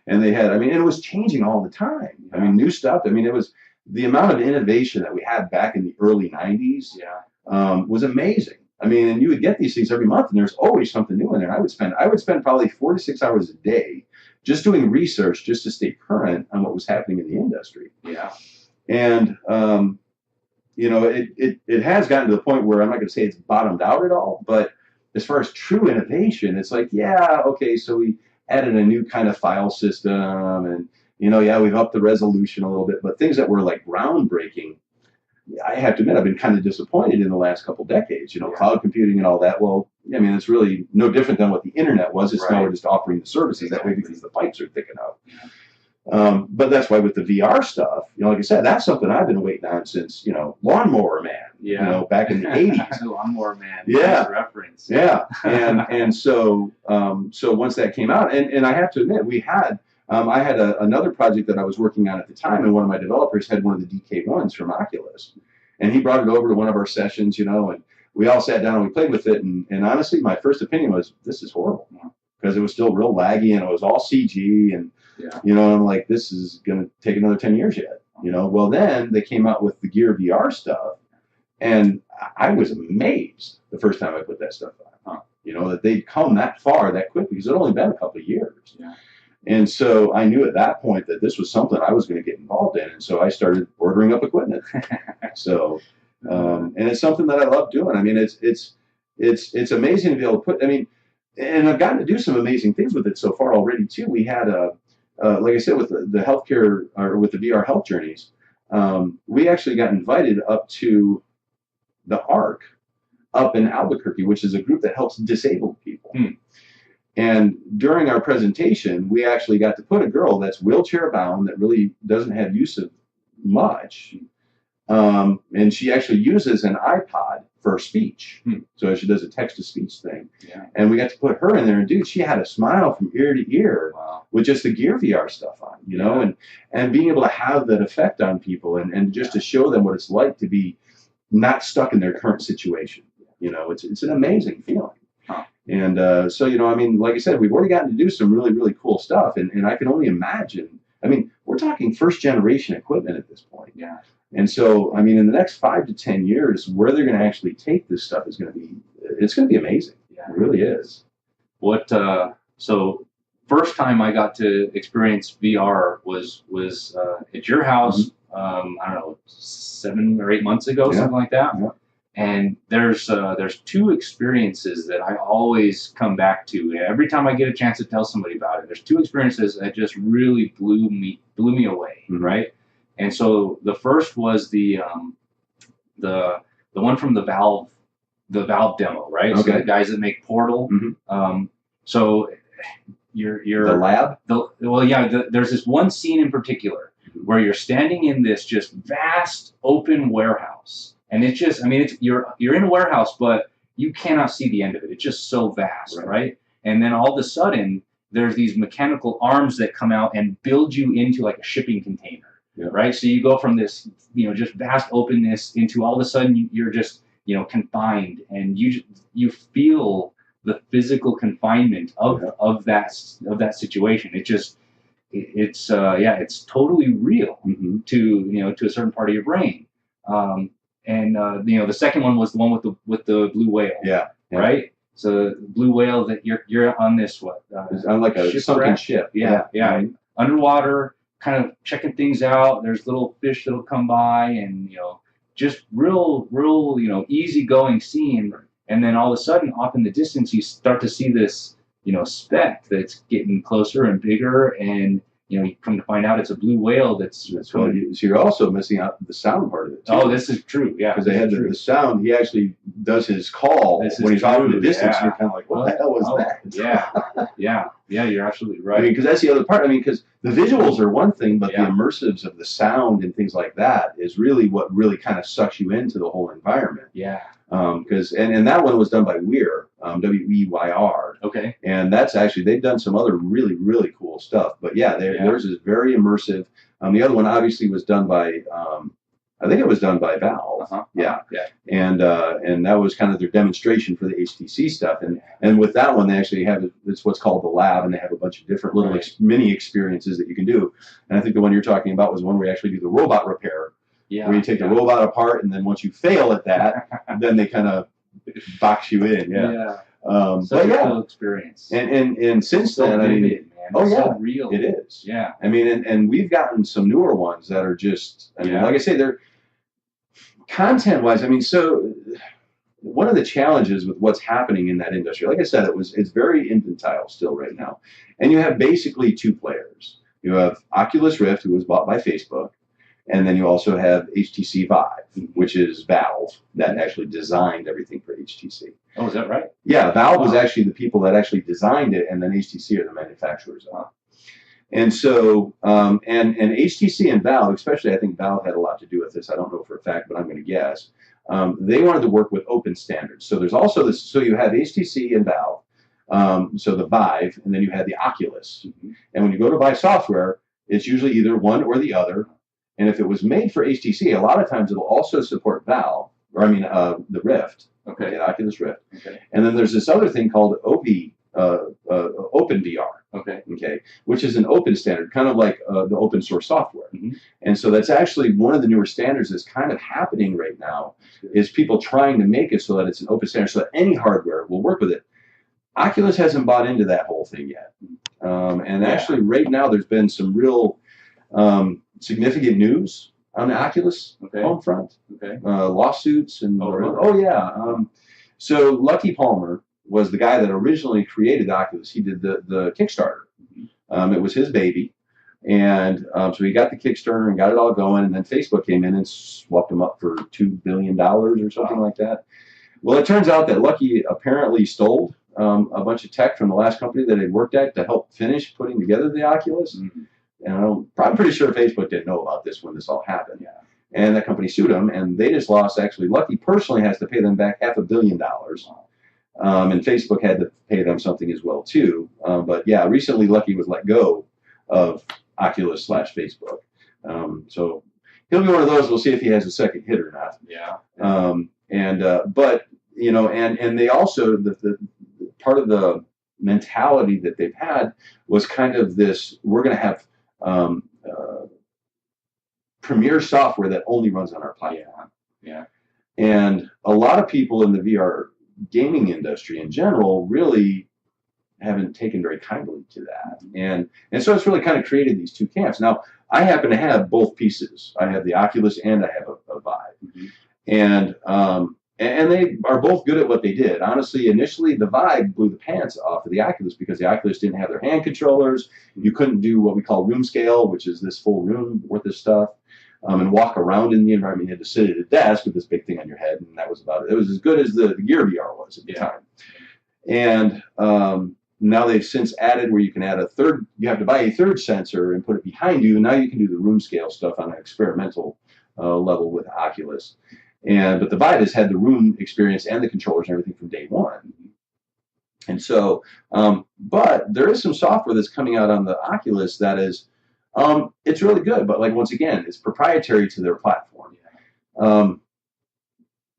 and they had, it was changing all the time. New stuff. It was the amount of innovation that we had back in the early 90s was amazing. And you would get these things every month and there's always something new in there. I would spend probably 4 to 6 hours a day just doing research just to stay current on what was happening in the industry. Yeah. And, it has gotten to the point where I'm not going to say it's bottomed out at all, but as far as true innovation, it's like, so we added a new kind of file system and, we've upped the resolution a little bit, but things that were like groundbreaking, I have to admit, I've been kind of disappointed in the last couple decades, cloud computing and all that. Well, it's really no different than what the internet was. It's now we're just offering the services that way because the pipes are thick enough. But that's why with the VR stuff, like I said, that's something I've been waiting on since, Lawnmower Man, back in the 80s. Lawnmower Man. Yeah. Nice reference. Yeah. And so once that came out, and I have to admit, I had another project that I was working on at the time, and one of my developers had one of the DK1s from Oculus. And he brought it over to one of our sessions, and we all sat down and we played with it. And honestly, my first opinion was, this is horrible. Because it was still real laggy and it was all CG. And, I'm like, this is going to take another 10 years yet. Well, then they came out with the Gear VR stuff. And I was amazed the first time I put that stuff on. That they'd come that far that quickly, because it had only been a couple of years. Yeah. And so I knew at that point that this was something I was going to get involved in. And so I started ordering up equipment. So, and it's something that I love doing. I mean, it's amazing to be able to put, and I've gotten to do some amazing things with it so far already too. We had like I said, with the healthcare, or with the VR health journeys, we actually got invited up to the ARC up in Albuquerque, which is a group that helps disabled people. And during our presentation, we actually got to put a girl that's wheelchair bound, that really doesn't have use of much. And she actually uses an iPod for speech. So she does a text-to-speech thing. Yeah. And we got to put her in there, and dude, she had a smile from ear to ear. Wow. With just the Gear VR stuff on, and being able to have that effect on people, and just to show them what it's like to be not stuck in their current situation. It's an amazing feeling. Huh. And so, like I said, we've already gotten to do some really, really cool stuff, and I can only imagine. We're talking first generation equipment at this point. Yeah. And so, in the next 5 to 10 years, where they're going to actually take this stuff it's going to be amazing. Yeah. It really is. So first time I got to experience VR was at your house, I don't know, 7 or 8 months ago, something like that. Yeah. And there's 2 experiences that I always come back to every time I get a chance to tell somebody about it. There's 2 experiences that just really blew me away, right? And so the first was the one from the Valve demo, right? Okay. So the guys that make Portal. So you're the lab. There's this one scene in particular where you're standing in this just vast open warehouse. And it's just, you're in a warehouse, but you cannot see the end of it. It's just so vast, right? And then all of a sudden, there's these mechanical arms that come out and build you into like a shipping container, right? So you go from this, just vast openness into all of a sudden you're just, confined, and you feel the physical confinement of that situation. It's totally real to a certain part of your brain. And the second one was the one with the blue whale. Yeah. Right. So blue whale, that you're on this on like a sunken ship. Yeah. Underwater, kind of checking things out. There's little fish that'll come by, and just real easygoing scene. And then all of a sudden, off in the distance, you start to see this speck that's getting closer and bigger, and you come to find out it's a blue whale that's so you're also missing out the sound part of it too. Oh, this is true. Yeah. Because they had the sound. He actually does his call when he's off in the distance. And you're kind of like, what the hell was that? Yeah, you're absolutely right. Because that's the other part. Because the visuals are one thing, but the immersives of the sound and things like that is really what really kind of sucks you into the whole environment. Yeah. Because and that one was done by Weir, W-E-Y-R. Okay. And that's actually, they've done some other really, really cool stuff. But theirs is very immersive. The other one obviously was done by, I think it was done by Valve. Yeah. And that was kind of their demonstration for the HTC stuff. And with that one, they actually have, it's what's called the lab, and they have a bunch of different little mini experiences that you can do. And I think the one you're talking about was one where you actually do the robot repair. Yeah, where you take the robot apart, and then once you fail at that, then they kind of box you in. Such a cool experience. And since then, vivid, man. So real. It is. Yeah. And we've gotten some newer ones that are just, like I say, they're content-wise. So one of the challenges with what's happening in that industry, like I said, it's very infantile still right now, and you have basically 2 players. You have Oculus Rift, who was bought by Facebook. And then you also have HTC Vive, which is Valve, that actually designed everything for HTC. Oh, is that right? Yeah, Valve was actually the people that actually designed it, and then HTC are the manufacturers of it. And so, and HTC and Valve, especially, I think Valve had a lot to do with this. I don't know for a fact, but I'm going to guess. They wanted to work with open standards. So there's also this. So you have HTC and Valve. So the Vive, and then you have the Oculus. And when you go to buy software, it's usually either one or the other. And if it was made for HTC, a lot of times it'll also support Valve, or I mean the Rift, Okay. the Oculus Rift. Okay. And then there's this other thing called Open VR. Okay. Okay, which is an open standard, kind of like the open source software. Mm-hmm. And so that's actually one of the newer standards that's kind of happening right now, is people trying to make it so that it's an open standard, so that any hardware will work with it. Oculus hasn't bought into that whole thing yet. And actually right now there's been some real significant news on the Oculus home front. Okay. Lawsuits and so Lucky Palmer was the guy that originally created the Oculus. He did the Kickstarter. It was his baby. And so he got the Kickstarter and got it all going, and then Facebook came in and swept him up for $2 billion or something like that. Well, it turns out that Lucky apparently stole a bunch of tech from the last company that he'd worked at to help finish putting together the Oculus. And I'm pretty sure Facebook didn't know about this when this all happened. Yeah. And that company sued him, and they just lost. Actually, Lucky personally has to pay them back $500 million. And Facebook had to pay them something as well too. But yeah, recently Lucky was let go of Oculus / Facebook. So he'll be one of those. We'll see if he has a second hit or not. Yeah. But you know, and they also the part of the mentality that they've had was kind of this: we're going to have premier software that only runs on our platform. Yeah. And a lot of people in the VR gaming industry in general really haven't taken very kindly to that. And so it's really kind of created these two camps. Now, I happen to have both pieces. I have the Oculus and I have a Vive. And they are both good at what they did. Honestly, initially, the Vive blew the pants off of the Oculus because the Oculus didn't have their hand controllers. You couldn't do what we call room scale, which is this full room worth of stuff, and walk around in the environment. You had to sit at a desk with this big thing on your head, and that was about it. It was as good as the Gear VR was at the time. And now they've since added where you can add a third, you have to buy a third sensor and put it behind you, and now you can do the room scale stuff on an experimental level with Oculus. But the Vive has had the room experience and the controllers and everything from day one. And so, but there is some software that's coming out on the Oculus that is, it's really good, but like once again, it's proprietary to their platform.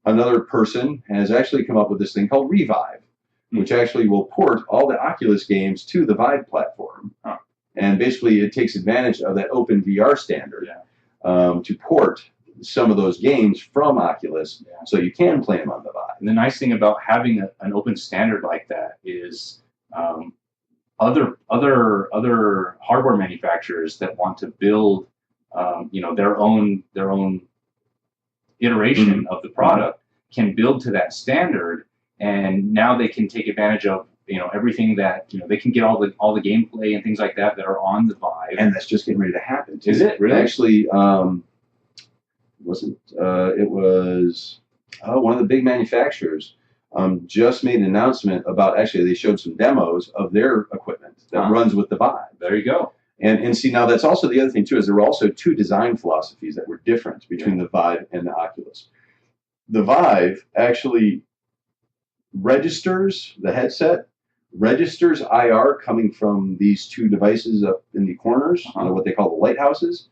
Another person has actually come up with this thing called Revive, which actually will port all the Oculus games to the Vive platform. And basically it takes advantage of that open VR standard to port some of those games from Oculus so you can play them on the Vive. And the nice thing about having an open standard like that is other hardware manufacturers that want to build their own iteration of the product can build to that standard, and now they can take advantage of everything that they can get all the gameplay and things like that are on the Vive. And that's just getting ready to happen too. Is it really? Actually, it was one of the big manufacturers just made an announcement about, actually they showed some demos of their equipment that runs with the Vive. There you go. And see, now that's also the other thing too, is there were also two design philosophies that were different between the Vive and the Oculus. The Vive actually registers, the headset registers IR coming from these two devices up in the corners, what they call the lighthouses.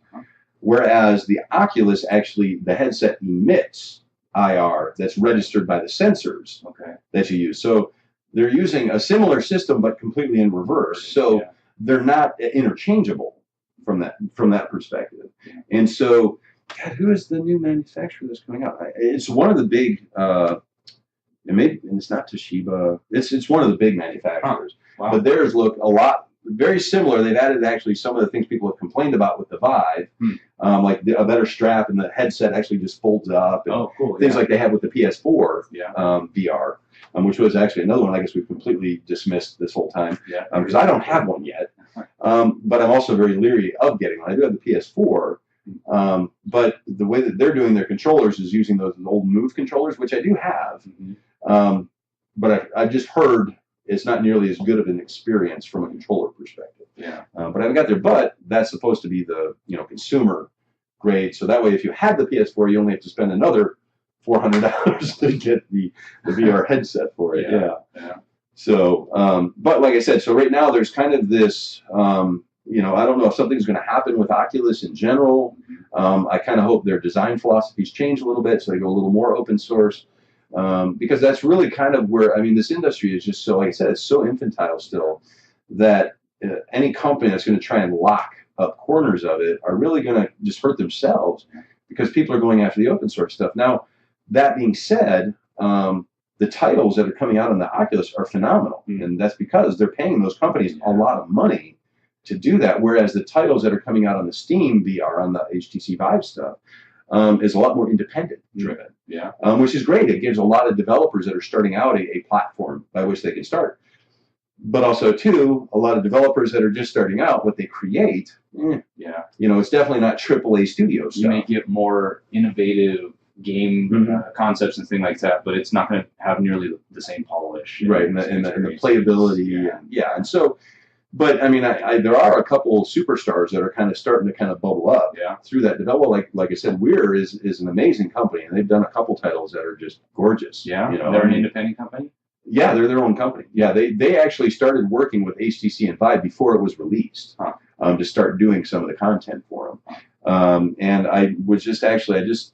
Whereas the Oculus, actually, the headset emits IR that's registered by the sensors that you use. So they're using a similar system, but completely in reverse. So they're not interchangeable from that perspective. And so, God, who is the new manufacturer that's coming out? It's one of the big, and it's not Toshiba. It's one of the big manufacturers. Wow. But theirs look a lot very similar. They've added actually some of the things people have complained about with the Vive, like a better strap, and the headset actually just folds up, and things like they have with the PS4 VR, which was actually another one I guess we've completely dismissed this whole time, because I don't have one yet, but I'm also very leery of getting one. I do have the PS4, but the way that they're doing their controllers is using those old Move controllers, which I do have, but I've just heard it's not nearly as good of an experience from a controller perspective. Yeah. But I haven't got there. But that's supposed to be the consumer grade. So that way, if you have the PS4, you only have to spend another $400 to get the VR headset for it. Yeah. So, but like I said, so right now there's kind of this. I don't know if something's going to happen with Oculus in general. I kind of hope their design philosophies change a little bit, so they go a little more open source, because that's really kind of where, I mean, this industry is just so, like I said, it's so infantile still that any company that's going to try and lock up corners of it are really going to just hurt themselves, because people are going after the open source stuff. Now, that being said, the titles that are coming out on the Oculus are phenomenal, and that's because they're paying those companies a lot of money to do that, whereas the titles that are coming out on the Steam VR, on the HTC Vive stuff, is a lot more independent driven. Yeah. Which is great. It gives a lot of developers that are starting out a platform by which they can start. But also, too, a lot of developers that are just starting out, what they create, it's definitely not AAA studio stuff. You may get more innovative game concepts and things like that, but it's not going to have nearly the same polish. Right, and the playability. And so, but I mean, there are a couple superstars that are kind of starting to kind of bubble up through that development. Like I said, Weir is an amazing company, and they've done a couple titles that are just gorgeous. Yeah, they're an independent company. Yeah, they're their own company. Yeah, they actually started working with HTC and Vive before it was released to start doing some of the content for them. And I just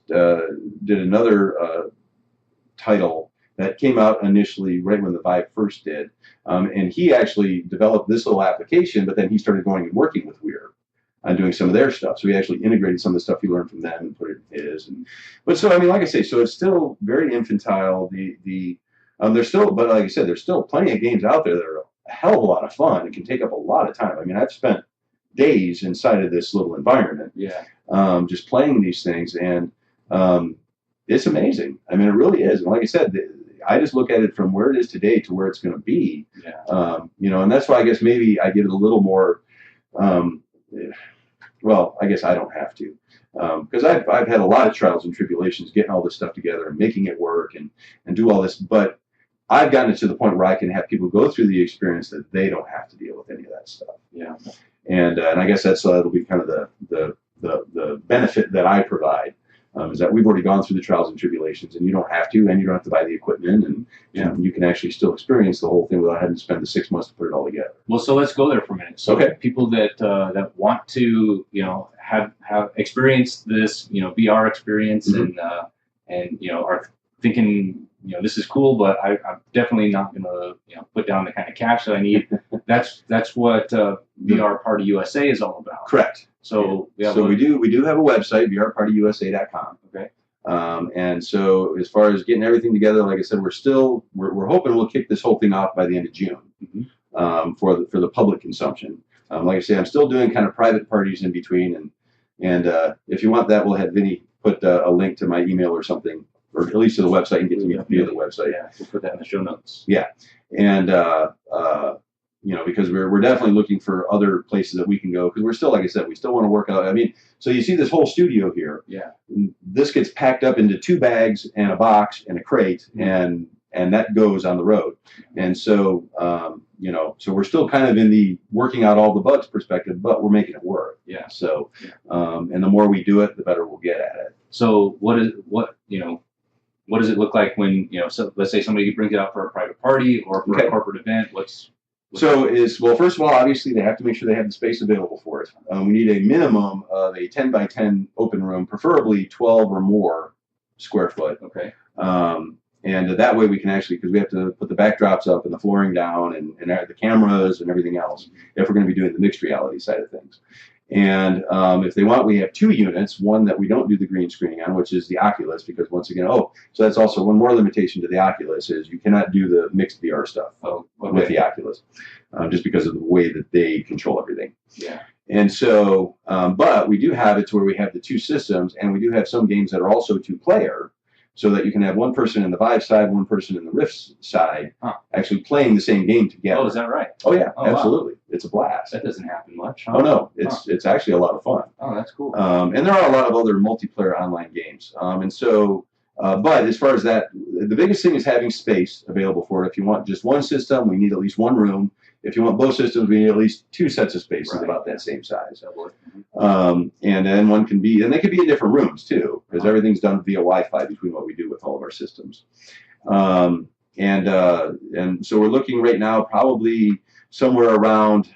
did another title that came out initially right when the Vive first did. And he actually developed this little application, but then he started going and working with Weir on doing some of their stuff. So he actually integrated some of the stuff he learned from them and put it in his. But so, I mean, like I say, so it's still very infantile. There's still, but like I said, there's still plenty of games out there that are a hell of a lot of fun and can take up a lot of time. I mean, I've spent days inside of this little environment, just playing these things, and it's amazing. I mean, it really is. And like I said, I just look at it from where it is today to where it's going to be. And that's why I guess maybe I give it a little more. Well, I guess I don't have to, because I've had a lot of trials and tribulations getting all this stuff together and making it work and do all this, but I've gotten it to the point where I can have people go through the experience that they don't have to deal with any of that stuff. And I guess that'll be kind of the benefit that I provide, is that we've already gone through the trials and tribulations, and you don't have to, and you don't have to buy the equipment, and you can actually still experience the whole thing without having to spend the 6 months to put it all together. Well, so let's go there for a minute. So people that want to have experienced this VR experience and are thinking this is cool, but I'm definitely not going to put down the kind of cash that I need. That's what VR Party USA is all about. Correct. So we do have a website, vrpartyusa.com. Okay. And so as far as getting everything together, like I said, we're hoping we'll kick this whole thing off by the end of June for the public consumption. Like I say, I'm still doing kind of private parties in between, and if you want that, we'll have Vinny put a link to my email or something, or at least to the website, and get to me via the website. Yeah, we'll put that in the show notes. Yeah, and because we're definitely looking for other places that we can go, because we're still, like I said, we still want to work out. I mean, so you see this whole studio here. Yeah. This gets packed up into 2 bags and a box and a crate, and that goes on the road. And so, so we're still kind of in the working out all the bugs perspective, but we're making it work. Yeah. So, and the more we do it, the better we'll get at it. So what does it look like when, so let's say somebody brings it out for a private party or for a corporate event? Well, first of all, obviously they have to make sure they have the space available for it. We need a minimum of a 10 by 10 open room, preferably 12 or more square foot. Okay. And that way we can actually, because we have to put the backdrops up and the flooring down and the cameras and everything else if we're going to be doing the mixed reality side of things. And if they want, we have 2 units, one that we don't do the green screening on, which is the Oculus, because once again, so that's also one more limitation to the Oculus, is you cannot do the mixed VR stuff with the Oculus, just because of the way that they control everything. Yeah. And so, but we do have it to where we have the 2 systems, and we do have some games that are also 2-player, so that you can have one person in the Vive side, one person in the Rift side, actually playing the same game together. Oh, is that right? Oh, yeah, absolutely. Wow. It's a blast. That doesn't happen much. Huh? Oh, no. It's actually a lot of fun. Oh, that's cool. And there are a lot of other multiplayer online games. And so But as far as that, the biggest thing is having space available for it. If you want just one system, we need at least one room. If you want both systems, we need at least 2 sets of spaces about that same size. And then one can be, and they can be in different rooms too, because everything's done via Wi-Fi between what we do with all of our systems. And so we're looking right now probably somewhere around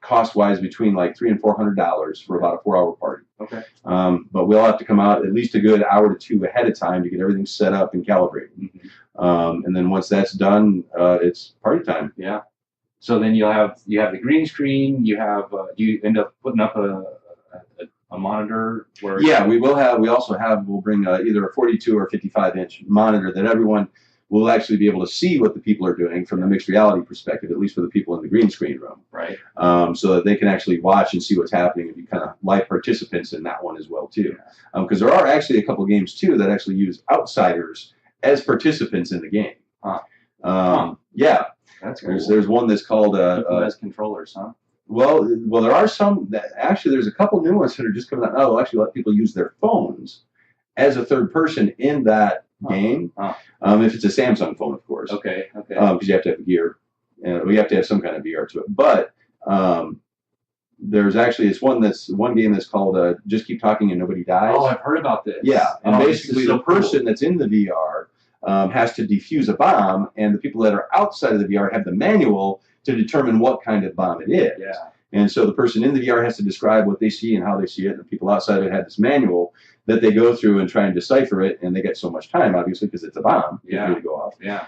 cost-wise between like $300 and $400 for about a 4-hour party. Okay. But we'll have to come out at least a good hour to 2 ahead of time to get everything set up and calibrated. And then once that's done, it's party time. Yeah. So then you have the green screen. You have do you end up putting up a monitor where? Yeah, we will have. We'll bring either a 42 or 55-inch monitor that everyone will actually be able to see what the people are doing from the mixed reality perspective, at least for the people in the green screen room. Right. So that they can actually watch and see what's happening and be kind of live participants in that one as well too. Because there are actually a couple games too that actually use outsiders as participants in the game. Yeah. That's cool. There's one that's called as controllers, huh? Well, there are some that actually there's a couple new ones that are just coming out now. They'll actually let people use their phones as a third person in that game. If it's a Samsung phone, of course. Okay. Because you have to have gear, and we have to have some kind of VR to it. But there's actually one game that's called Just Keep Talking and Nobody Dies. Oh, I've heard about this. Yeah, and basically the person cool. that's in the VR has to defuse a bomb, and the people that are outside of the VR have the manual to determine what kind of bomb it is. Yeah. And so the person in the VR has to describe what they see and how they see it, and the people outside of it have this manual that they go through and try and decipher it, and they get so much time, obviously, because it's a bomb. Yeah. To go off. Yeah.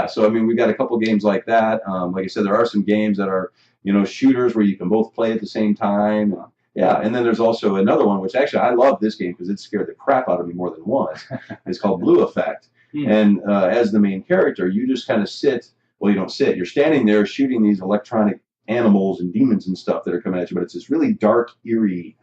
So I mean, we've got a couple games like that. Like I said, there are some games that are, shooters where you can both play at the same time. Yeah, and then there's also another one, which actually I love this game because it scared the crap out of me more than once. It's called Blue Effect. And as the main character, you just kind of sit. Well, you don't sit. You're standing there shooting these electronic animals and demons and stuff that are coming at you, but it's this really dark, eerie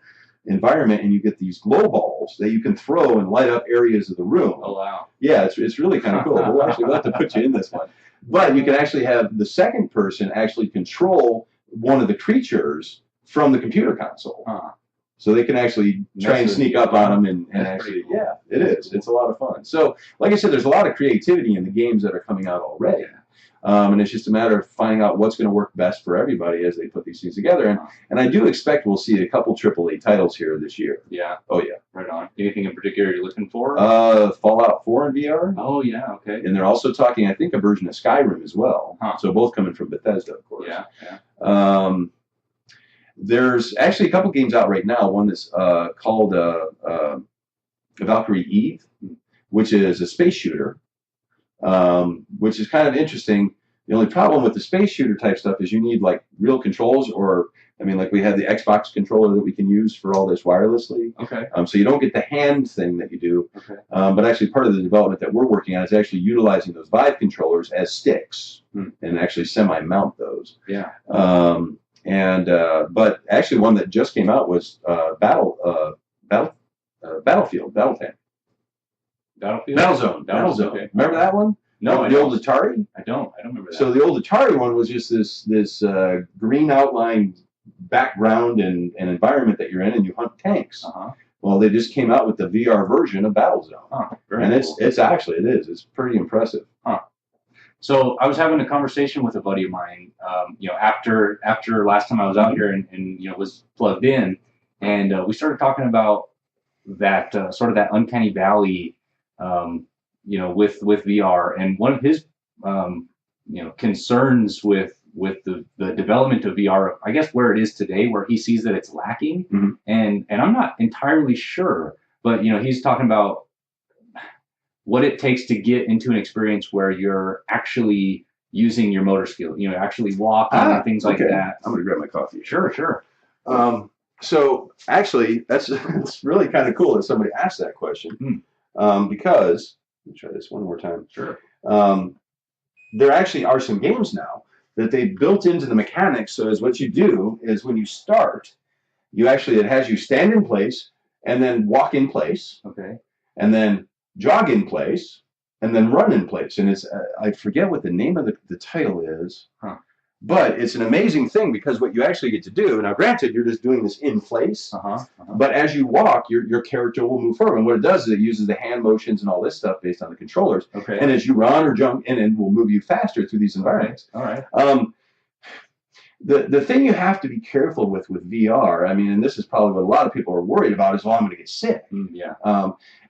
environment, and you get these glow balls that you can throw and light up areas of the room. Oh, wow. Yeah, it's really kind of cool. We'll have to put you in this one. But you can actually have the second person actually control one of the creatures from the computer console. So they can actually try and sneak up on them and actually, cool. Yeah, it is. It's a lot of fun. So, like I said, there's a lot of creativity in the games that are coming out already. And it's just a matter of finding out what's going to work best for everybody as they put these things together. And I do expect we'll see a couple AAA titles here this year. Yeah. Oh, yeah. Right on. Anything in particular you're looking for? Fallout 4 in VR. Oh, yeah. Okay. And they're also talking, I think, a version of Skyrim as well. So both coming from Bethesda, of course. Yeah. There's actually a couple games out right now. One that's called Valkyrie Eve, which is a space shooter, which is kind of interesting. The only problem with the space shooter type stuff is you need like real controls, or I mean, like we have the Xbox controller that we can use for all this wirelessly. Okay. So you don't get the hand thing that you do. Okay. But actually, part of the development that we're working on is actually utilizing those Vive controllers as sticks and actually semi-mount those. Yeah. But actually, one that just came out was Battlefield, Battlezone. Okay. Remember that one? No, the old Atari. I don't remember that. So the old Atari one was just this green outlined background and environment that you're in, and you hunt tanks. Well, they just came out with the VR version of Battlezone, and cool. It's pretty impressive. So I was having a conversation with a buddy of mine, after last time I was out here and was plugged in, and we started talking about that sort of that uncanny valley, with VR, and one of his concerns with the development of VR, I guess where it is today, where he sees that it's lacking, and I'm not entirely sure, but he's talking about what it takes to get into an experience where you're actually using your motor skill, actually walking and things like that. I'm gonna grab my coffee. Sure. So actually, it's really kind of cool that somebody asked that question, because let me try this one more time. Sure. There actually are some games now that they built into the mechanics. So as what you do is when you start, it has you stand in place and then walk in place. Okay. And then jog in place, and then run in place. And it's I forget what the name of the title is. But it's an amazing thing because what you actually get to do, now granted, you're just doing this in place, but as you walk, your character will move forward. And what it does is it uses the hand motions and all this stuff based on the controllers. Okay. And as you run or jump in, it will move you faster through these environments. All right. The thing you have to be careful with VR, I mean, and this is probably what a lot of people are worried about, is, well, I'm going to get sick. Yeah.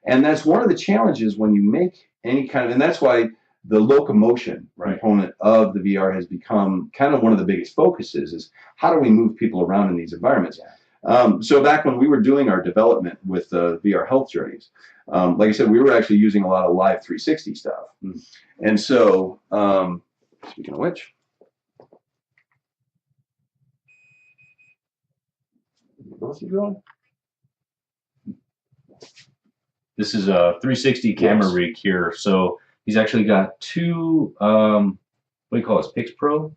And that's one of the challenges when you make any kind of, and that's why the locomotion component of the VR has become kind of one of the biggest focuses, is how do we move people around in these environments? So back when we were doing our development with VR health journeys, like I said, we were actually using a lot of live 360 stuff. And so, speaking of which, both of you going? This is a 360 camera rig here. So he's actually got two, what do you call this, Pix Pro?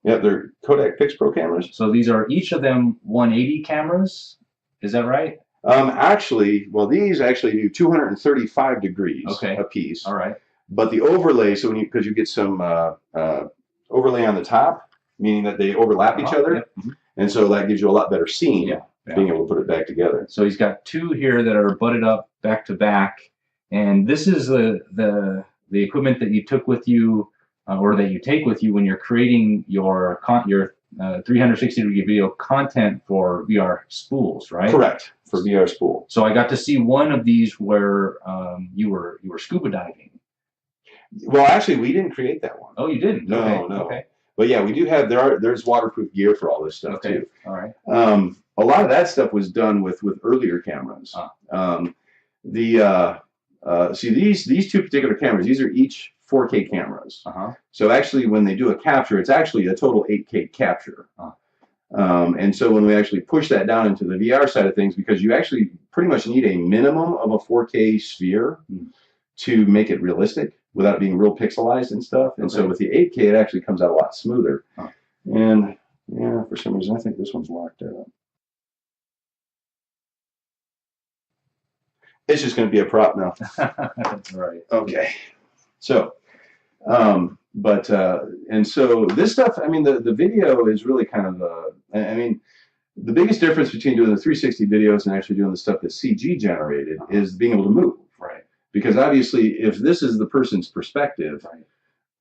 Yeah, they're Kodak Pix Pro cameras. So these are each of them 180 cameras. Is that right? Actually, well, these actually do 235 degrees a piece. All right. But the overlay, so because you get some overlay on the top, meaning that they overlap each other, and so that gives you a lot better seeing. Being able to put it back together. So he's got two here that are butted up back to back, and this is the equipment that you took with you, or that you take with you when you're creating your 360-degree video content for VR spools, right? Correct, for VR spool. So I got to see one of these where you were scuba diving. Well, actually, we didn't create that one. Oh, you didn't? No, no. Okay. But yeah, we do have there's waterproof gear for all this stuff too. All right. A lot of that stuff was done with earlier cameras. See these two particular cameras, these are each 4K cameras. So actually, when they do a capture, it's actually a total 8K capture. And so when we actually push that down into the VR side of things, because you actually pretty much need a minimum of a 4K sphere to make it realistic without it being real pixelized and stuff. And so with the 8K, it actually comes out a lot smoother. And yeah, for some reason, I think this one's locked out. It's just going to be a prop now. Right. Okay. So, and so this stuff, I mean, the video is really kind of, I mean, the biggest difference between doing the 360 videos and actually doing the stuff that CG generated is being able to move. Right. Because obviously, if this is the person's perspective,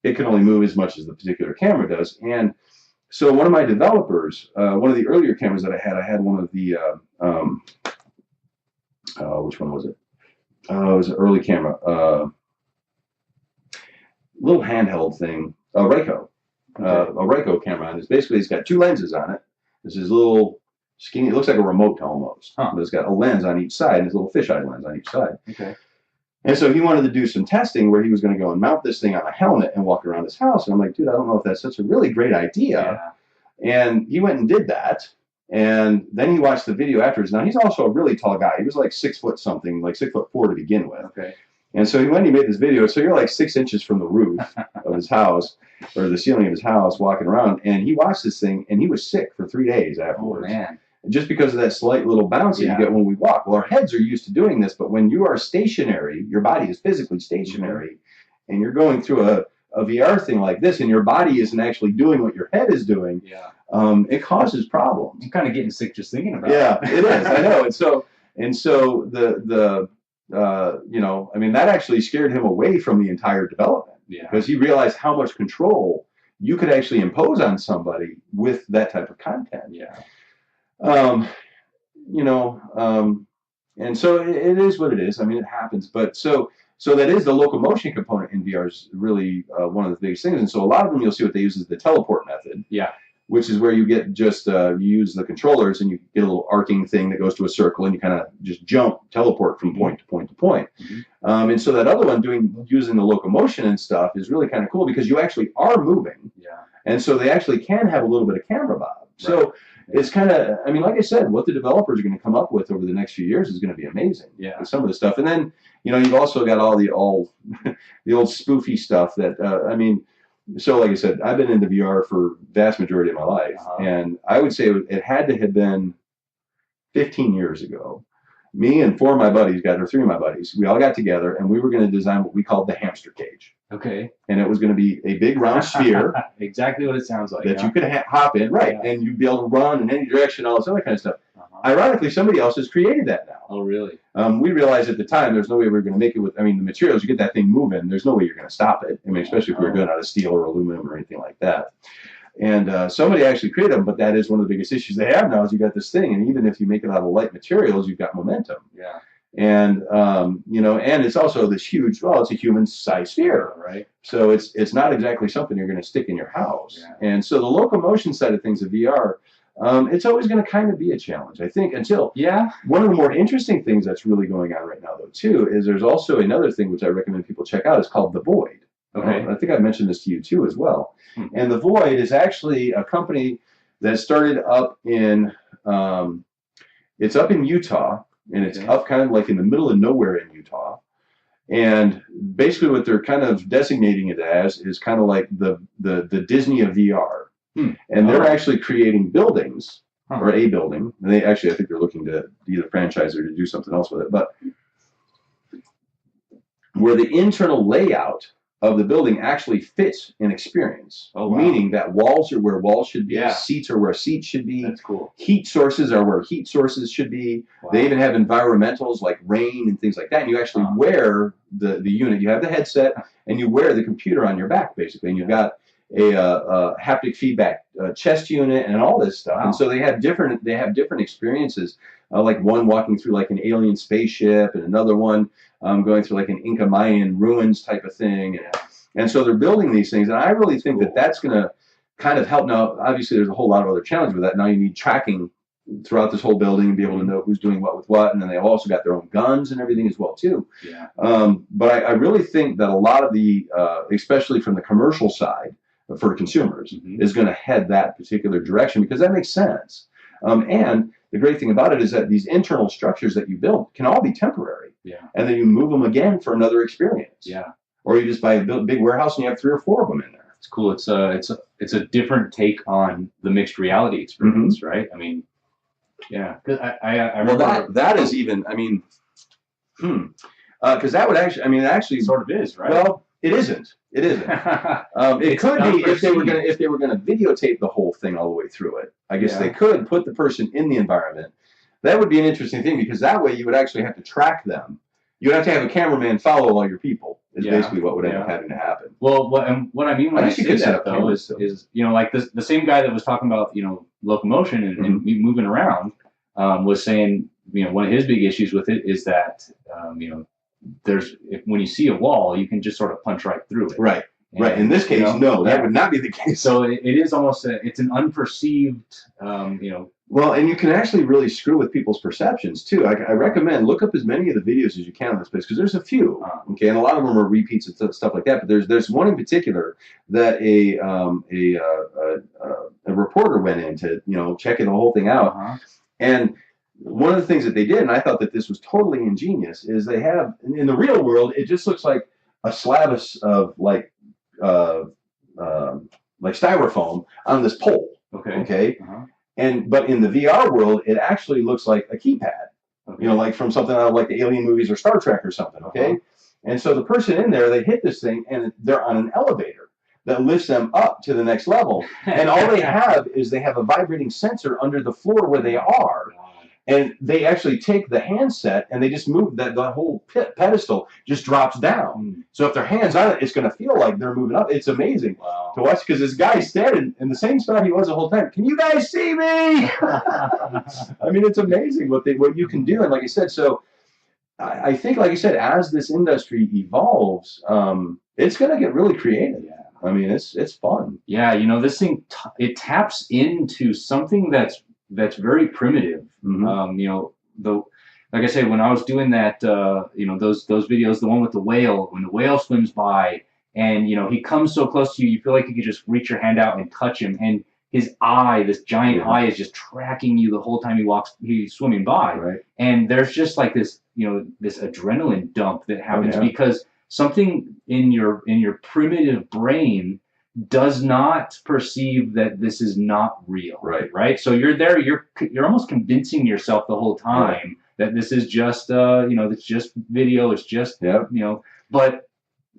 it can only move as much as the particular camera does. And so one of my developers, one of the earlier cameras that I had one of the, which one was it? It was an early camera, little handheld thing, a Ricoh camera, and it's got two lenses on it. This is little skinny, it looks like a remote almost, but it's got a lens on each side, and this little fisheye lens on each side. Okay. And so he wanted to do some testing where he was going to go and mount this thing on a helmet and walk around his house. And I'm like, dude, I don't know if that's such a really great idea. And he went and did that. And then he watched the video afterwards. Now, he's also a really tall guy. He was like 6 foot something, like 6'4" to begin with. Okay. And so he went and he made this video. So you're like 6 inches from the roof of his house, or the ceiling of his house, walking around. And he watched this thing, and he was sick for 3 days afterwards. Oh, man. Just because of that slight little bounce that you get when we walk. Well, our heads are used to doing this, but when you are stationary, your body is physically stationary, and you're going through a VR thing like this, and your body isn't actually doing what your head is doing, it causes problems. I'm kind of getting sick just thinking about it. Yeah, it is. I know. And so the you know, I mean, that actually scared him away from the entire development. Because he realized how much control you could actually impose on somebody with that type of content. You know, and so it is what it is. I mean, it happens. But so that is the locomotion component in VR is really one of the biggest things. And so a lot of them, you'll see what they use is the teleport method. Which is where you get just, you use the controllers and you get a little arcing thing that goes to a circle and you kind of just teleport from point to point to point. And so that other one using the locomotion and stuff is really kind of cool because you actually are moving. And so they actually can have a little bit of camera bob. So it's kind of, I mean, like I said, what the developers are going to come up with over the next few years is going to be amazing. With some of the stuff. And then, you know, you've also got all the old spoofy stuff that, I mean, so like I said, I've been into VR for vast majority of my life. And I would say it had to have been 15 years ago Me and 3 of my buddies, we all got together and we were going to design what we called the hamster cage. Okay. And it was going to be a big round sphere. Exactly what it sounds like. That you could hop in, right? Yeah. And you'd be able to run in any direction, all this other kind of stuff. Ironically, somebody else has created that now. Oh, really? We realized at the time there's no way we were going to make it with, the materials, you get that thing moving, there's no way you're going to stop it. Especially if we were doing it out of steel or aluminum or anything like that. And somebody actually created them, but that is one of the biggest issues they have now is you got this thing, and even if you make it out of light materials, you've got momentum. Yeah. And and it's also this huge. Well, it's a human-sized sphere, right? So it's not exactly something you're going to stick in your house. Yeah. And so the locomotion side of things of VR, it's always going to kind of be a challenge, I think. Until one of the more interesting things that's really going on right now, though, too, is there's also another thing which I recommend people check out. It's called The Void. Okay. I think I've mentioned this to you too as well. And The Void is actually a company that started up in it's up in Utah. And it's up kind of like in the middle of nowhere in Utah. And basically what they're kind of designating it as is kind of like the Disney of VR. And they're actually creating buildings, or a building. And I think they're looking to either franchise or to do something else with it. But where the internal layout of the building actually fits an experience. Oh, wow. Meaning that walls are where walls should be, seats are where seats should be. That's cool. Heat sources are where heat sources should be. Wow. They even have environmentals like rain and things like that. And you actually wear the unit. You have the headset and you wear the computer on your back basically. And you've got a haptic feedback chest unit and all this stuff. Wow. And so they have different experiences. Like one walking through like an alien spaceship, and another one going through like an Inca Mayan ruins type of thing. And so they're building these things. And I really think that that's going to kind of help. Now, obviously, there's a whole lot of other challenges with that. Now you need tracking throughout this whole building and be able to know who's doing what with what. And then they've also got their own guns and everything as well, too. Yeah. But I really think that a lot of the, especially from the commercial side for consumers, is going to head that particular direction because that makes sense. And the great thing about it is that these internal structures that you build can all be temporary. Yeah. And then you move them again for another experience. Yeah. Or you just buy a big warehouse and you have 3 or 4 of them in there. It's cool. It's a different take on the mixed reality experience, right? I mean, yeah. Because I remember that is even. Because that would actually. It actually sort of is, right? Well, it isn't. It isn't. It could be if they were gonna videotape the whole thing all the way through it. I guess they could put the person in the environment. That would be an interesting thing because that way you would actually have to track them. You would have to have a cameraman follow all your people. Is basically what would end up having to happen. Well, what I mean when I say that though is like the same guy that was talking about locomotion and moving around was saying one of his big issues with it is that when you see a wall you can just sort of punch right through it. Right. Right. In this case, no, that would not be the case. So it is almost it's an unperceived, Well, and you can actually really screw with people's perceptions too. I recommend look up as many of the videos as you can on this place because there's a few, okay, and a lot of them are repeats and stuff like that. But there's one in particular that a reporter went in to checking the whole thing out, and one of the things that they did, and I thought that this was totally ingenious, is they have in the real world it just looks like a slab of like styrofoam on this pole. Okay. But in the VR world, it actually looks like a keypad. Like from something out of like the Alien movies or Star Trek or something. Okay. And so the person in there, they hit this thing, and they're on an elevator that lifts them up to the next level. And all they have is they have a vibrating sensor under the floor where they are. And they actually take the handset and they just move the whole pedestal just drops down. So if their hands on it, it's going to feel like they're moving up. It's amazing to watch because this guy's standing in the same spot he was the whole time. Can you guys see me? It's amazing what you can do. And like I said, so I think, like I said, as this industry evolves, it's going to get really creative. Yeah. It's fun. Yeah, this thing it taps into something that's very primitive. Like I said, when I was doing that, those videos, the one with the whale, when the whale swims by and he comes so close to you, you feel like you could just reach your hand out and touch him, and his eye, this giant eye, is just tracking you the whole time he's swimming by. Right. And there's just like this, this adrenaline dump that happens because something in your primitive brain does not perceive that this is not real. Right. Right. So you're there. You're almost convincing yourself the whole time that this is just it's just video, it's just but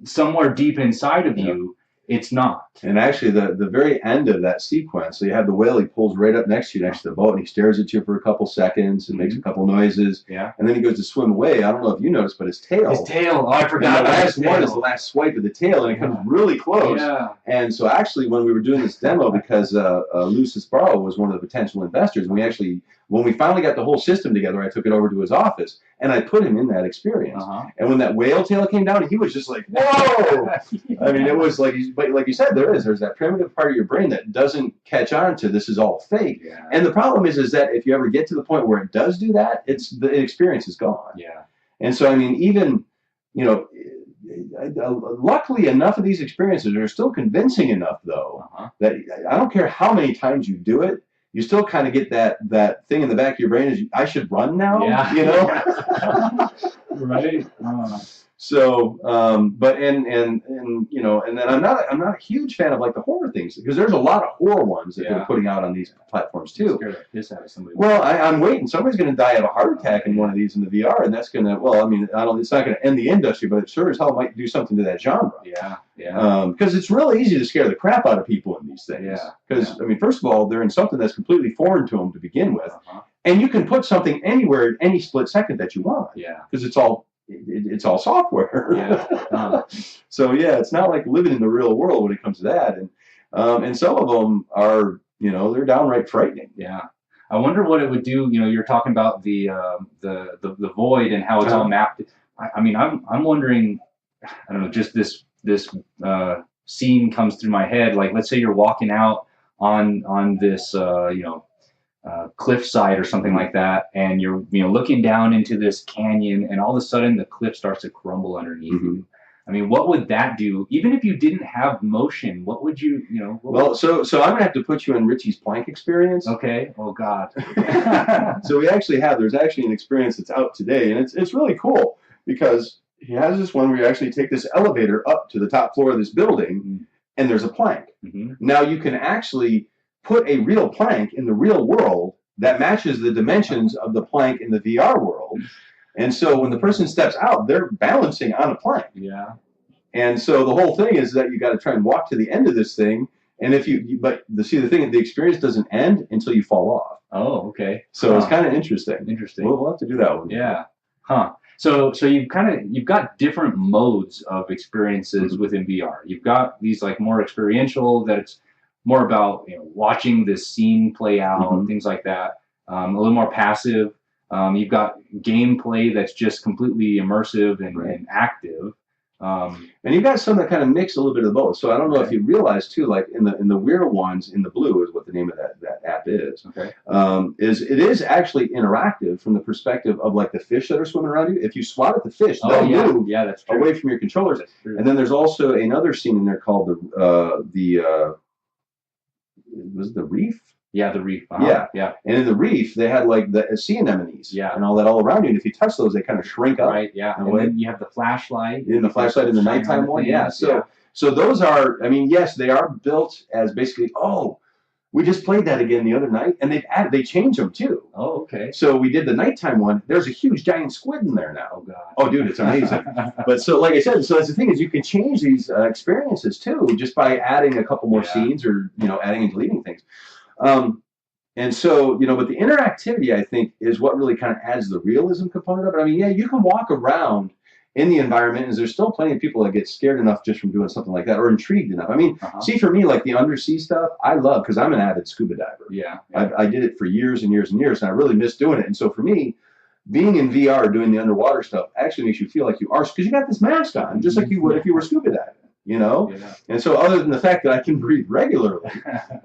somewhere deep inside of you, it's not. And actually, the very end of that sequence, so you have the whale, he pulls right up next to you, next to the boat, and he stares at you for a couple seconds and makes a couple noises. Yeah. And then he goes to swim away. I don't know if you noticed, but his tail. His tail. Oh, I forgot. And the last one is the last swipe of the tail, and it comes really close. Yeah. And so actually, when we were doing this demo, because Lucis Barrow was one of the potential investors, and we actually, when we finally got the whole system together, I took it over to his office, and I put him in that experience. And when that whale tail came down, he was just like, whoa! I mean, it was like, but like you said, there's that primitive part of your brain that doesn't catch on to this is all fake. Yeah. And the problem is that if you ever get to the point where it does do that, the experience is gone. Yeah. And so, I mean, even, luckily enough of these experiences are still convincing enough, though, that I don't care how many times you do it, you still kind of get that thing in the back of your brain is, I should run now, Right. So, but and then I'm not a huge fan of like the horror things, because there's a lot of horror ones that they're putting out on these platforms too. Well, I'm waiting. Somebody's going to die of a heart attack in one of these in the VR, and that's going to, well, I mean, it's not going to end the industry, but it sure as hell might do something to that genre. Yeah, yeah. Because it's really easy to scare the crap out of people in these things. Yeah. Because I mean, first of all, they're in something that's completely foreign to them to begin with, and you can put something anywhere at any split second that you want. Yeah. Because it's all software. Yeah. So yeah, it's not like living in the real world when it comes to that, and some of them are, they're downright frightening. Yeah. I wonder what it would do. You're talking about the void and how it's all mapped. I mean, I'm wondering. I don't know. Just this scene comes through my head. Like, let's say you're walking out on this cliffside or something like that, and you're looking down into this canyon, and all of a sudden the cliff starts to crumble underneath you. I mean, what would that do? Even if you didn't have motion, what would you so I'm gonna have to put you in Richie's plank experience. Okay. Oh God. So there's actually an experience that's out today, and it's really cool, because he has this one where you actually take this elevator up to the top floor of this building, and there's a plank. Now you can actually put a real plank in the real world that matches the dimensions of the plank in the VR world. And so when the person steps out, they're balancing on a plank. Yeah. And so the whole thing is that you got to try and walk to the end of this thing. And the experience doesn't end until you fall off. Oh, okay. So it's kind of interesting. We'll have to do that one. Yeah. Huh. So you've got different modes of experiences within VR. You've got these like more experiential, that it's more about watching this scene play out and things like that. A little more passive. You've got gameplay that's just completely immersive and active. And you've got some that kind of mix a little bit of both. So I don't know if you realize too, like in the Weir ones, in the blue is what the name of that app is. Okay. It is actually interactive from the perspective of like the fish that are swimming around you. If you swat at the fish, they'll move that's true. away from your controllers. That's true. And then there's also another scene in there called was it the reef? Yeah, the reef. Yeah. And in the reef, they had like the sea anemones and all that all around you. And if you touch those, they kind of shrink up. Right, yeah. And then you have the flashlight. In the flashlight in the nighttime one, So those are, I mean, yes, they are built as basically, we just played that again the other night, and they changed them too. Oh, okay. So we did the nighttime one. There's a huge giant squid in there now. Oh God. Oh, dude, it's amazing. But so, like I said, so that's the thing, is you can change these experiences too, just by adding a couple more scenes, or adding and deleting things. And so, but the interactivity, I think, is what really kind of adds the realism component of it. I mean, you can walk around in the environment, and there's still plenty of people that get scared enough just from doing something like that, or intrigued enough. I mean, see, for me, like the undersea stuff, I love, because I'm an avid scuba diver. Yeah. I did it for years and years and years, and I really miss doing it. And so for me, being in VR doing the underwater stuff actually makes you feel like you are, because you got this mask on, just like you would if you were scuba diving. And so other than the fact that I can breathe regularly,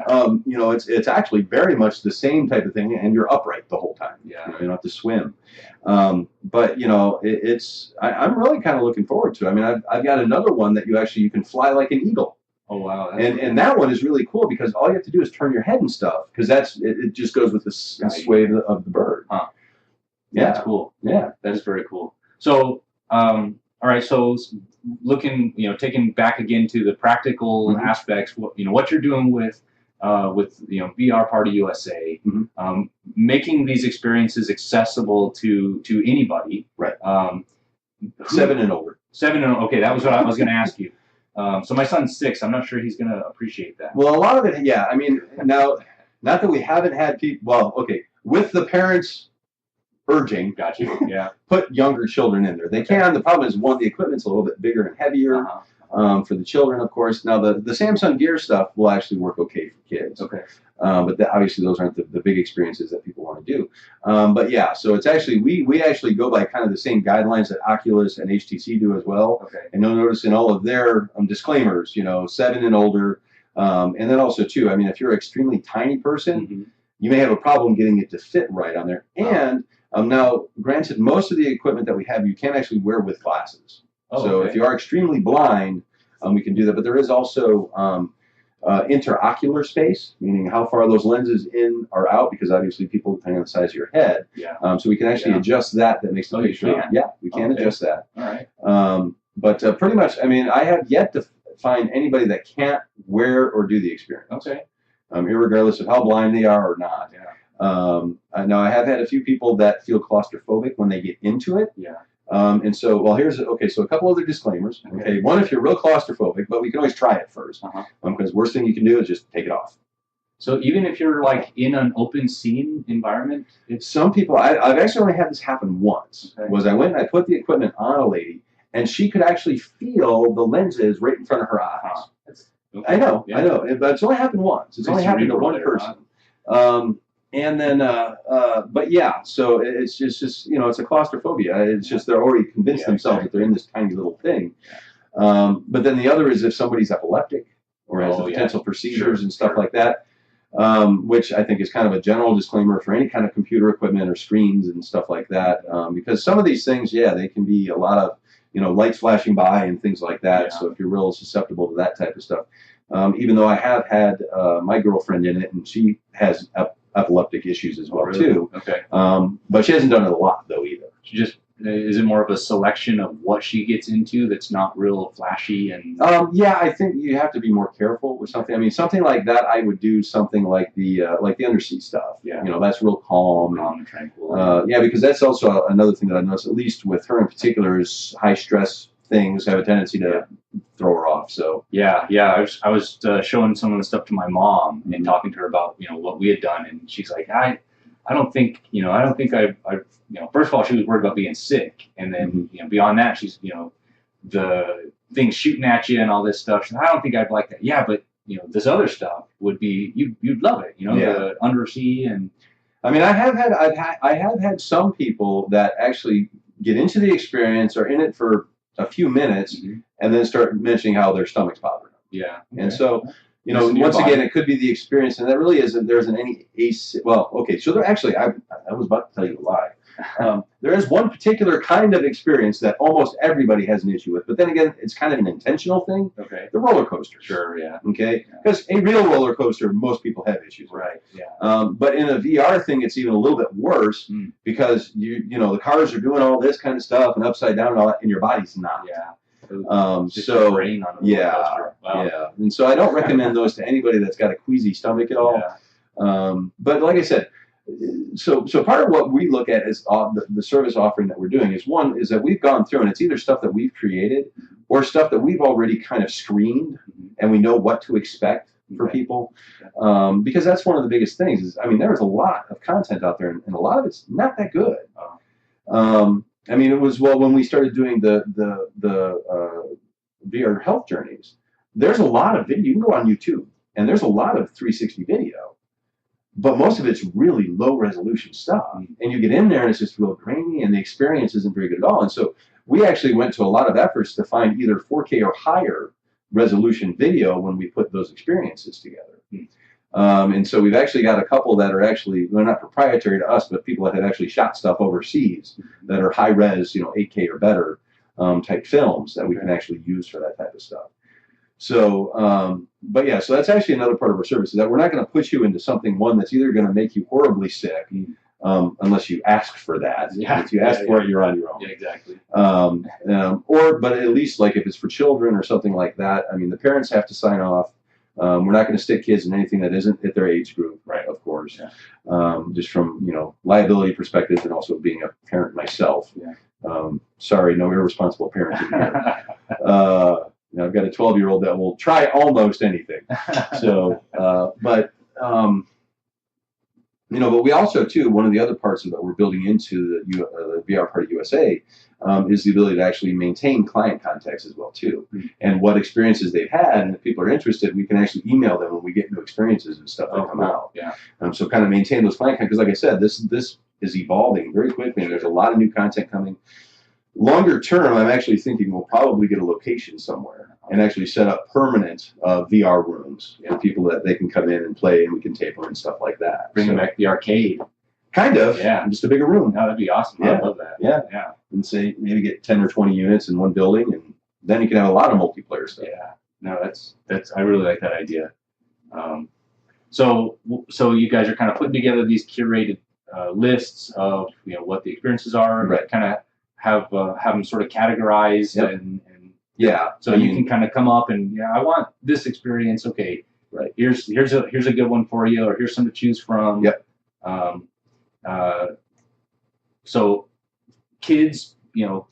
it's actually very much the same type of thing, and you're upright the whole time. Yeah. You don't have to swim. But I'm really kind of looking forward to it. I mean, I've got another one that you can fly like an eagle. Oh wow. And that one is really cool, because all you have to do is turn your head and stuff, because it just goes with the sway of the bird. Huh. Yeah. That's cool. Yeah. That is very cool. So all right, so looking, taking back again to the practical aspects, what you're doing with with VR Party USA, making these experiences accessible to anybody. Right. 7 and older. 7 and okay, that was what I was going to ask you. So my son's 6. I'm not sure he's going to appreciate that. Well, a lot of it, yeah. I mean, now, not that we haven't had people. Well, okay, with the parents urging, got you. Yeah, put younger children in there. They can. The problem is, one, the equipment's a little bit bigger and heavier for the children, of course. Now, the Samsung Gear stuff will actually work okay for kids. Okay. But obviously, those aren't the big experiences that people want to do. But yeah, so it's actually we actually go by kind of the same guidelines that Oculus and HTC do as well. Okay. And you'll notice in all of their disclaimers, 7 and older, and then also too, I mean, if you're an extremely tiny person, you may have a problem getting it to fit right on there. And now, granted, most of the equipment that we have, you can actually wear with glasses. So if you are extremely blind, we can do that. But there is also interocular space, meaning how far those lenses in or out, because obviously people depending on the size of your head. Yeah. So we can actually adjust that. That makes the picture. Yeah, we can adjust that. All right. But pretty much, I mean, I have yet to find anybody that can't wear or do the experience. Okay. Irregardless of how blind they are or not. Yeah. Now I have had a few people that feel claustrophobic when they get into it. Yeah. And so, well, so a couple other disclaimers. Okay. One, if you're real claustrophobic, but we can always try it first. Because worst thing you can do is just take it off. So even if you're like in an open scene environment, some people, I've actually only had this happen once. Was I went and I put the equipment on a lady, and she could actually feel the lenses right in front of her eyes. I know, but it's only happened once. It's only happened to one person. And then, but yeah, so it's just it's a claustrophobia. It's just they're already convinced themselves that they're in this tiny little thing. But then the other is if somebody's epileptic or has the potential for seizures and stuff like that, which I think is kind of a general disclaimer for any kind of computer equipment or screens and stuff like that. Because some of these things, they can be a lot of, lights flashing by and things like that. So if you're real susceptible to that type of stuff, even though I have had my girlfriend in it and she has epileptic issues as well too. Okay. But she hasn't done it a lot though either. She just is it more of a selection of what she gets into that's not real flashy and? Yeah, I think you have to be more careful with something. I mean, something like that, I would do something like the undersea stuff. Yeah. That's real calm and tranquil. Yeah, because that's also another thing that I've noticed, at least with her in particular, is high stress things have a tendency to throw her off. So yeah, I was showing some of the stuff to my mom and talking to her about what we had done, and she's like, I don't think I first of all she was worried about being sick, and then beyond that she's the things shooting at you and all this stuff. She's like, I don't think I'd like that. Yeah, but this other stuff would be you'd love it. The undersea and. I mean, I have had some people that actually get into the experience or in it for a few minutes and then start mentioning how their stomach's bothering them. Yeah. Okay. And so, once again, it could be the experience, and that really there isn't any so there actually, I was about to tell you a lie. There is one particular kind of experience that almost everybody has an issue with, but then again, it's kind of an intentional thing. Okay. The roller coaster. Sure, yeah. Okay? Because a real roller coaster, most people have issues with. Right, yeah. But in a VR thing, it's even a little bit worse because the cars are doing all this kind of stuff and upside down and all that, and your body's not. Yeah. Just your brain on a roller coaster. Wow. Yeah. And so I don't recommend those to anybody that's got a queasy stomach at all. Yeah. But like I said, so part of what we look at is the service offering that we're doing is that we've gone through and it's either stuff that we've created or stuff that we've already kind of screened and we know what to expect for people. Because that's one of the biggest things is, I mean, there is a lot of content out there and a lot of it's not that good. I mean, it was, when we started doing the VR health journeys, there's a lot of video. You can go on YouTube and there's a lot of 360 video. But most of it's really low resolution stuff. And you get in there and it's just real grainy and the experience isn't very good at all. And so we actually went to a lot of efforts to find either 4K or higher resolution video when we put those experiences together. And so we've actually got a couple that are actually, they're not proprietary to us, but people that have actually shot stuff overseas that are high res, 8K or better type films that we can actually use for that type of stuff. So, but yeah, so that's actually another part of our service is that we're not going to put you into one that's either going to make you horribly sick, unless you ask for that. Yeah. If you ask for it, you're on your own. Yeah, exactly. But at least like if it's for children or something like that, I mean, the parents have to sign off. We're not going to stick kids in anything that isn't at their age group, Right. of course. Yeah. Just from liability perspective, and also being a parent myself. Yeah. Sorry, no irresponsible parenting here. I've got a 12-year-old that will try almost anything. So, but we also too, one of the other parts of that we're building into the VR Party USA is the ability to actually maintain client contacts as well too, and what experiences they've had, and if people are interested, we can actually email them when we get new experiences and stuff that come out. Yeah. So kind of maintain those client contacts, because like I said, this is evolving very quickly, and there's a lot of new content coming. Longer term, I'm actually thinking we'll probably get a location somewhere and actually set up permanent VR rooms for people that they can come in and play, and we can tape them and stuff like that. Bringing back the arcade. Kind of. Yeah. Just a bigger room. No, that'd be awesome. Yeah. I love that. Yeah. Yeah. And say maybe get 10 or 20 units in one building, and then you can have a lot of multiplayer stuff. Yeah. No, that's I really like that idea. So you guys are kind of putting together these curated lists of what the experiences are, right? Kind of have them sort of categorized, yep. and yeah. So you can kind of come up and I want this experience. Okay, right. Here's a good one for you, or here's some to choose from. Yep. So kids,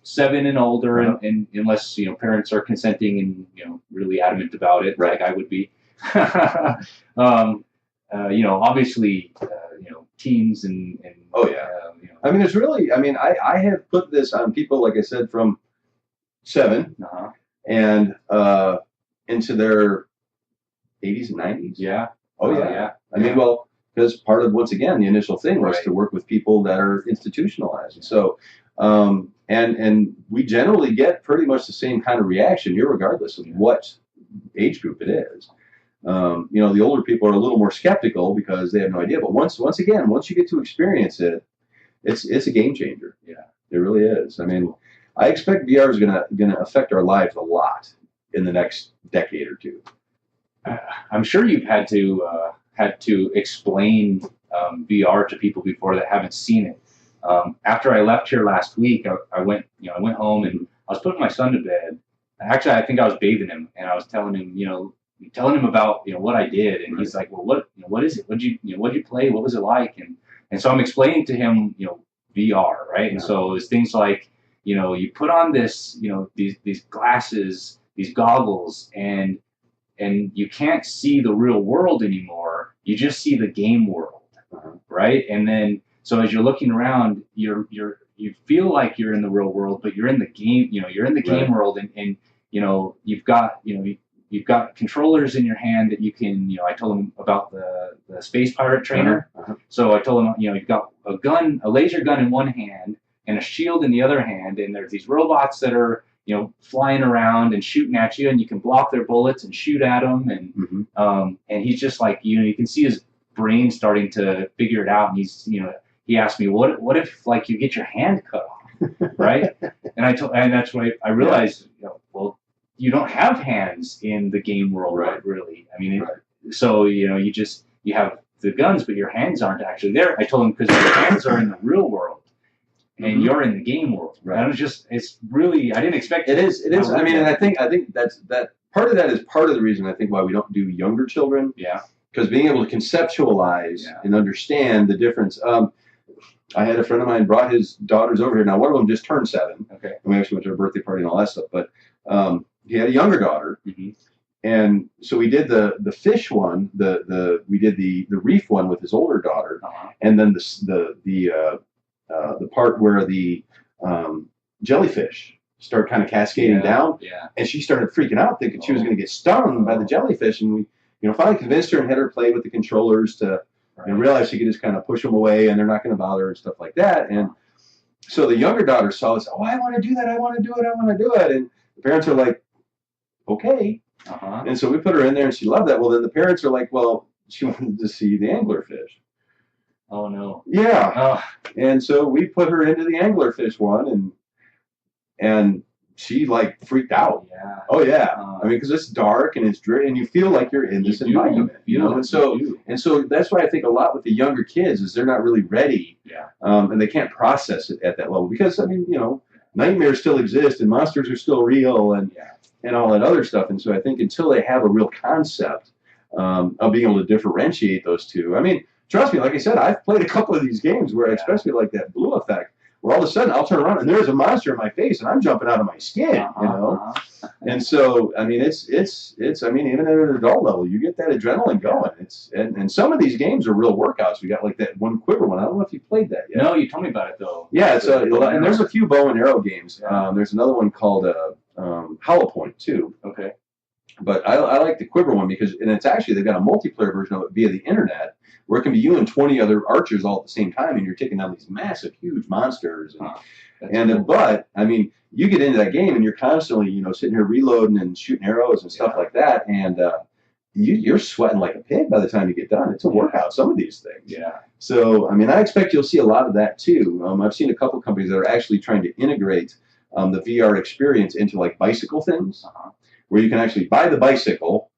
7 and older, and unless parents are consenting and really adamant about it, right. like I would be. Obviously, teens and oh yeah. I mean, there's really, I have put this on people, like I said, from 7 and into their 80s and 90s. Yeah. Oh yeah. Yeah. I mean, well, because part of, once again, the initial thing was right. to work with people that are institutionalized. And so, and we generally get pretty much the same kind of reaction, regardless of what age group it is. The older people are a little more skeptical because they have no idea. But once you get to experience it, it's a game changer. Yeah, it really is. I mean, I expect VR is gonna affect our lives a lot in the next decade or two. I'm sure you've had to explain VR to people before that haven't seen it. After I left here last week, I went home and I was putting my son to bed. Actually, I think I was bathing him, and I was telling him about what I did, and he's like, well, what is it? What'd you play? What was it like? And so I'm explaining to him VR, right? And so it's things like you put on this these glasses, these goggles, and you can't see the real world anymore. You just see the game world, right? And then so as you're looking around, you feel like you're in the real world, but you're in the game. You're in the game world, and you've got controllers in your hand that you can, I told him about the space pirate trainer. So I told him, you've got a laser gun in one hand and a shield in the other hand, and there's these robots that are, flying around and shooting at you, and you can block their bullets and shoot at them. And he's just like, you can see his brain starting to figure it out. And he asked me, what if like you get your hand cut off, right? And that's why I realized, well, you don't have hands in the game world, really. I mean, so you have the guns, but your hands aren't actually there. I told him because your hands are in the real world, and you're in the game world. Right. And it's really, I didn't expect it. It is. I mean, and I think that's part of that is part of the reason I think why we don't do younger children. Yeah. Because being able to conceptualize and understand the difference. I had a friend of mine brought his daughters over here. Now, one of them just turned 7. Okay. And we actually went to her birthday party and all that stuff. But he had a younger daughter, and so we did the fish one. We did the reef one with his older daughter, and then the part where the jellyfish start kind of cascading down. Yeah. And she started freaking out, thinking she was going to get stung by the jellyfish. And we, finally convinced her and had her play with the controllers to realize she could just kind of push them away and they're not going to bother her and stuff like that. And so the younger daughter saw this. Oh, I want to do that. I want to do it. I want to do it. And the parents are like, okay. And so we put her in there and she loved that. Well, then the parents are like, well, she wanted to see the anglerfish. Oh, no. Yeah. And so we put her into the anglerfish one, and she like freaked out. Yeah. Oh yeah. I mean, because it's dark and it's dreary, and you feel like you're in this environment, And so that's why I think a lot with the younger kids is they're not really ready. Yeah. And they can't process it at that level because I mean, nightmares still exist and monsters are still real and all that other stuff. And so I think until they have a real concept of being able to differentiate those two. I mean, trust me, like I said, I've played a couple of these games where, especially like that blue effect, where all of a sudden I'll turn around and there's a monster in my face and I'm jumping out of my skin, you know? And so, I mean, it's, I mean, even at an adult level, you get that adrenaline going. And some of these games are real workouts. We got like that one quiver one. I don't know if you played that yet. No, you told me about it though. Yeah, it's and there's a few bow and arrow games. There's another one called Hollow Point too. Okay. But I like the quiver one because, and it's actually, they've got a multiplayer version of it via the internet where it can be you and 20 other archers all at the same time, and you're taking down these massive, huge monsters. And but I mean, you get into that game and you're constantly, you know, sitting here reloading and shooting arrows and stuff like that, and you're sweating like a pig by the time you get done. It's a workout, some of these things. Yeah. So I mean, I expect you'll see a lot of that too. I've seen a couple companies that are actually trying to integrate the VR experience into like bicycle things, where you can actually buy the bicycle.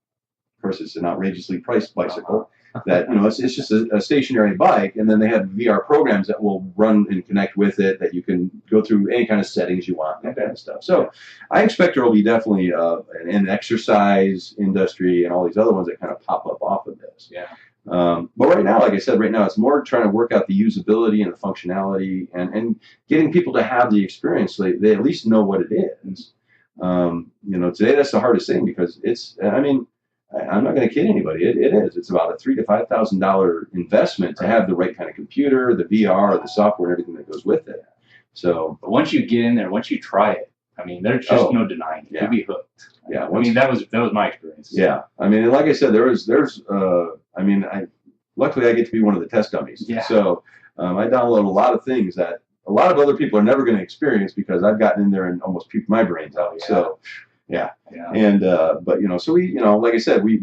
Of course, it's an outrageously priced bicycle. That, you know, it's just a stationary bike, and then they have VR programs that will run and connect with it, that you can go through any kind of settings you want, that kind of stuff. So I expect there will be definitely an exercise industry and all these other ones that kind of pop up off of this. Yeah. But right now, like I said, right now it's more trying to work out the usability and the functionality, and getting people to have the experience so they at least know what it is. You know, today that's the hardest thing, because it's, I mean, I'm not going to kid anybody. It is. It's about a $3,000 to $5,000 investment to have the right kind of computer, the VR, the software, and everything that goes with it. So, but once you get in there, once you try it, I mean, there's just no denying it. You'll be hooked. Yeah. I mean, that was my experience. Yeah. I mean, and like I said, I mean, luckily I get to be one of the test dummies. Yeah. So I download a lot of things that a lot of other people are never going to experience, because I've gotten in there and almost puked my brains out. Yeah. So. Yeah. And but you know, so we, you know, like I said, we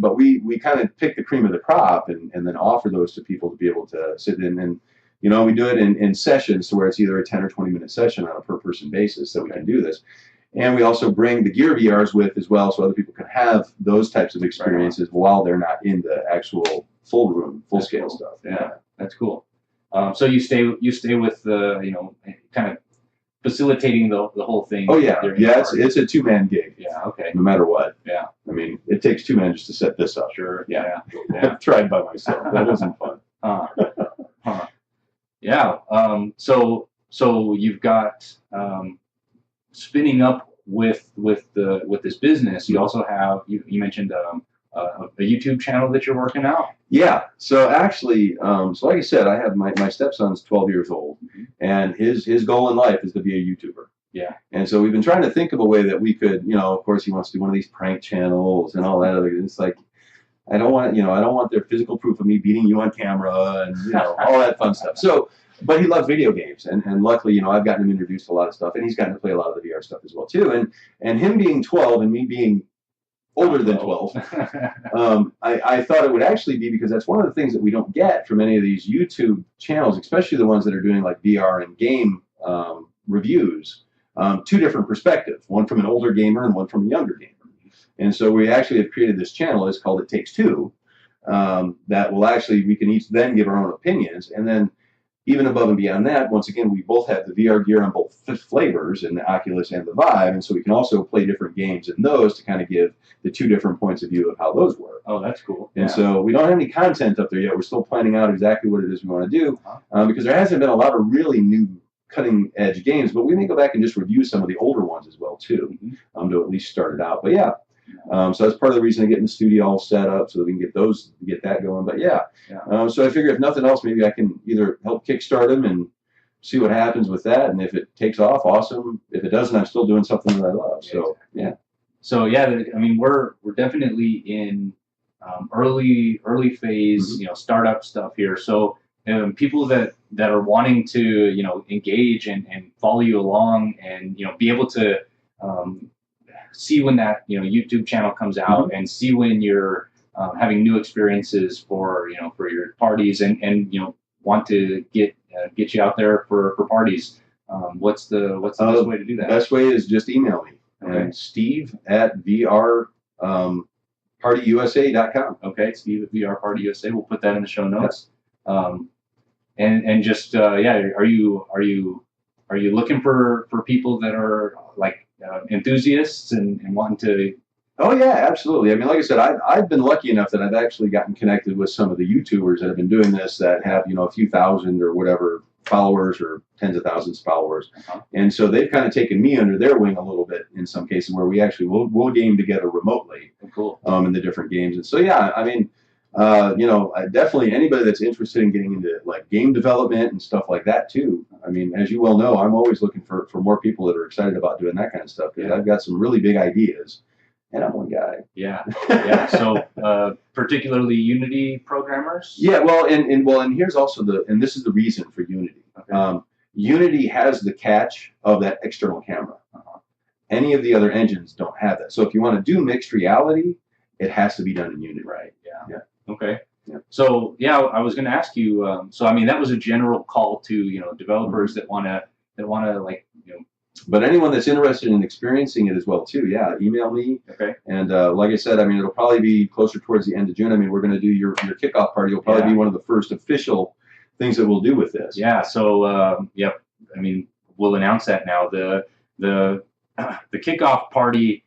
kind of pick the cream of the crop and then offer those to people to be able to sit in, and you know, we do it in sessions to where it's either a 10 or 20-minute session on a per person basis that we can do this. And we also bring the gear VRs with as well, so other people can have those types of experiences while they're not in the actual full scale stuff. Yeah, that's cool. So you stay with the, you know, kind of facilitating the whole thing. Oh yeah, it's a two-man gig. Yeah, okay. No matter what. Yeah. I mean, it takes two men just to set this up. Sure. Yeah. I've tried by myself. That wasn't fun. Yeah. So you've got spinning up with this business. You also have you mentioned a YouTube channel that you're working out. Yeah. So actually, so like I said, I have my stepson's 12 years old, and his goal in life is to be a YouTuber. Yeah. And so we've been trying to think of a way that we could, you know, of course he wants to do one of these prank channels and all that other. It's like, I don't want their physical proof of me beating you on camera and, you know, all that fun stuff. So, but he loves video games, and luckily, you know, I've gotten him introduced to a lot of stuff, and he's gotten to play a lot of the VR stuff as well too. And him being 12 and me being older than 12, I thought it would actually be, because that's one of the things that we don't get from any of these YouTube channels, especially the ones that are doing like VR and game reviews, two different perspectives, one from an older gamer and one from a younger gamer. And so we actually have created this channel. It's called It Takes Two, that will actually, we can each then give our own opinions, and then even above and beyond that, once again, we both have the VR gear on both flavors, in the Oculus and the Vive, and so we can also play different games in those to kind of give the two different points of view of how those work. Oh, that's cool. And so we don't have any content up there yet. We're still planning out exactly what it is we want to do, because there hasn't been a lot of really new cutting-edge games, but we may go back and just review some of the older ones as well, too, to at least start it out. But yeah. So that's part of the reason of getting the studio all set up, so that we can get that going. But yeah. So I figure if nothing else, maybe I can either help kickstart them and see what happens with that, and if it takes off, awesome. If it doesn't, I'm still doing something that I love. So yeah. So yeah, I mean, we're definitely in early phase, you know, startup stuff here. So people that are wanting to, you know, engage and follow you along, and you know, be able to see when that, you know, YouTube channel comes out, and see when you're having new experiences for, you know, for your parties, and you know, want to get you out there for parties. What's the best way to do that? Best way is just email me. Okay. Steve@vrpartyusa.com. Okay, Steve at VRPartyUSA. We'll put that in the show notes. And just yeah, are you looking for people that are like enthusiasts and wanting to Oh yeah, absolutely. I mean, like I said, I've been lucky enough that I've actually gotten connected with some of the YouTubers that have been doing this that have, a few thousand or whatever followers or tens of thousands of followers. And so they've kind of taken me under their wing a little bit in some cases where we actually will game together remotely. Cool. In the different games. And so, yeah, I mean, definitely anybody that's interested in getting into like game development and stuff like that too. I mean, as you well know, I'm always looking for more people that are excited about doing that kind of stuff because I've got some really big ideas. And I'm one guy. Yeah, yeah. So, particularly Unity programmers. Yeah, well, and here's also and this is the reason for Unity. Okay. Unity has the catch of that external camera. Any of the other engines don't have that. So if you want to do mixed reality, it has to be done in Unity. Right. Yeah. Okay. Yeah. So yeah, I was going to ask you. So I mean, that was a general call to developers that want to like But anyone that's interested in experiencing it as well too, yeah, email me. Okay. And like I said, I mean, it'll probably be closer towards the end of June. I mean, we're going to do your kickoff party. It'll probably be one of the first official things that we'll do with this. Yeah. So yep. I mean, we'll announce that now. The kickoff party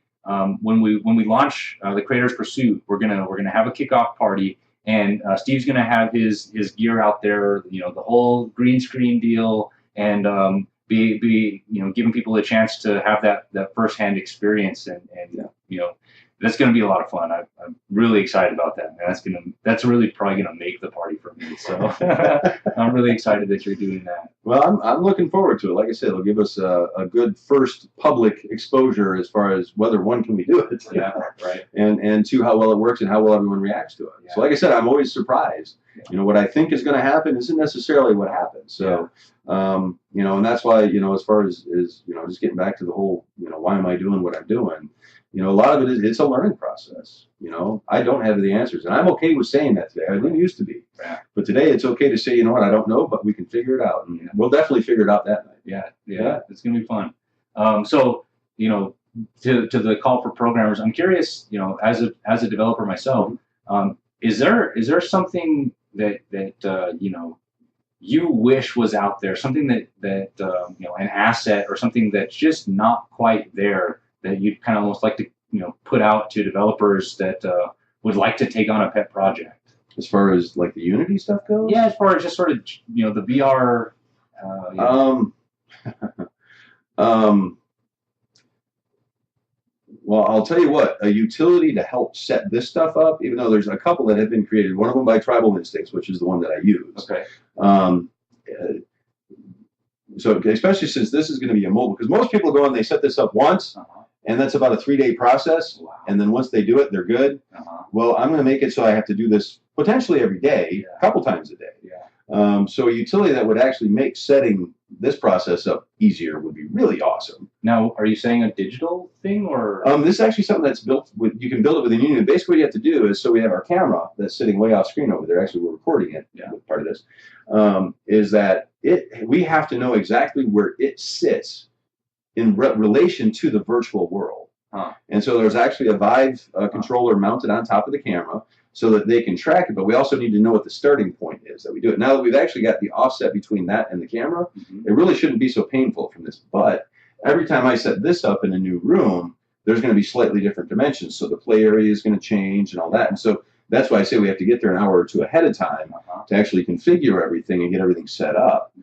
when we launch the Creators Pursuit, we're gonna have a kickoff party, and Steve's gonna have his gear out there, the whole green screen deal, and be giving people a chance to have that firsthand experience, and that's going to be a lot of fun. I'm really excited about that, man. That's really probably going to make the party for me. So I'm really excited that you're doing that. Well, I'm looking forward to it. Like I said, it'll give us a good first public exposure as far as whether one, can we do it? Yeah, right. And two, how well it works and how well everyone reacts to it. Yeah. So like I said, I'm always surprised. Yeah. What I think is going to happen isn't necessarily what happens. So, and that's why, as far as just getting back to the whole, why am I doing what I'm doing? A lot of it's a learning process. I don't have the answers, and I'm okay with saying that today. I didn't used to be, but today it's okay to say, what, I don't know, but we can figure it out, and we'll definitely figure it out that night. Yeah, it's gonna be fun. So, to the call for programmers, I'm curious, as a developer myself, is there something that you wish was out there, something that an asset or something that's just not quite there, that you'd kind of almost like to put out to developers that would like to take on a pet project? As far as like the Unity stuff goes? Yeah, as far as just sort of the VR. Well, I'll tell you what, a utility to help set this stuff up, even though there's a couple that have been created, one of them by Tribal Instincts, which is the one that I use. Okay. So especially since this is going to be a mobile, because most people go and they set this up once, and that's about a 3-day process. Wow. And then once they do it, they're good. Well, I'm going to make it so I have to do this potentially every day, a couple times a day. So a utility that would actually make setting this process up easier would be really awesome. Now, are you saying a digital thing, or? This is actually something that's built with, you can build it within Unity. Basically what you have to do is, so we have our camera that's sitting way off screen over there. Actually, we're recording it with part of this. Is that we have to know exactly where it sits in relation to the virtual world. And so there's actually a Vive controller mounted on top of the camera so that they can track it, but we also need to know what the starting point is that we do it. Now that we've actually got the offset between that and the camera, it really shouldn't be so painful from this. But every time I set this up in a new room, there's going to be slightly different dimensions. So the play area is going to change and all that. And so that's why I say we have to get there an hour or two ahead of time to actually configure everything and get everything set up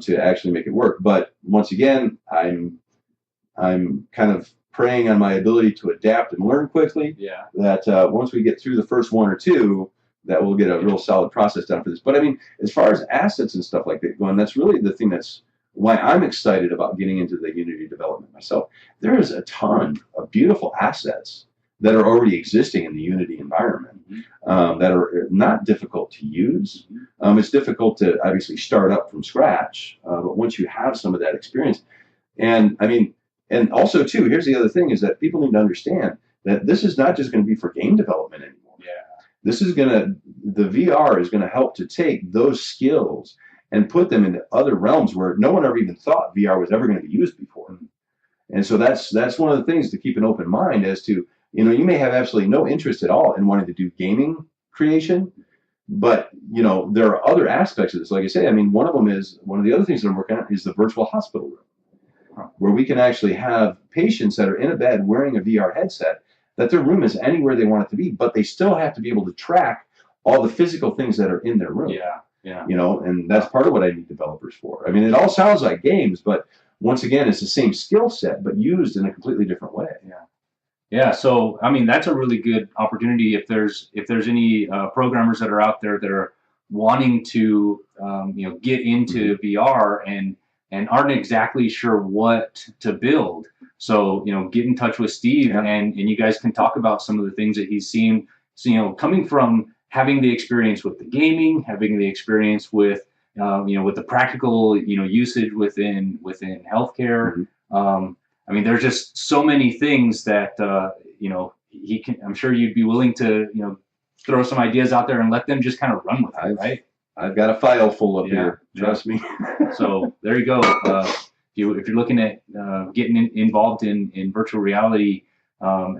to actually make it work. But once again, I'm kind of preying on my ability to adapt and learn quickly. That once we get through the first one or two, that we'll get a real solid process down for this. But I mean, as far as assets and stuff like that going, that's really the thing that's why I'm excited about getting into the Unity development myself. There is a ton of beautiful assets that are already existing in the Unity environment that are not difficult to use. It's difficult to obviously start up from scratch, but once you have some of that experience, and I mean, and also, too, here's the other thing, is that people need to understand that this is not just going to be for game development anymore. This is the VR is going to help to take those skills and put them into other realms where no one ever even thought VR was ever going to be used before. And so that's one of the things to keep an open mind as to, you may have absolutely no interest at all in wanting to do gaming creation, but, there are other aspects of this. Like I say, I mean, one of the other things that I'm working on is the virtual hospital room, where we can actually have patients that are in a bed wearing a VR headset that their room is anywhere they want it to be, but they still have to be able to track all the physical things that are in their room. Yeah. You know, and that's part of what I need developers for. I mean, it all sounds like games, but once again, it's the same skill set, but used in a completely different way. Yeah. So, I mean, that's a really good opportunity if there's any programmers that are out there that are wanting to, get into VR and aren't exactly sure what to build. So, get in touch with Steve and you guys can talk about some of the things that he's seen. So, coming from having the experience with the gaming, having the experience with, with the practical, usage within healthcare. I mean, there's just so many things that he can. I'm sure you'd be willing to throw some ideas out there and let them just kind of run with it, right? I've got a file full up here. Trust me. So there you go. If you're looking at getting involved in virtual reality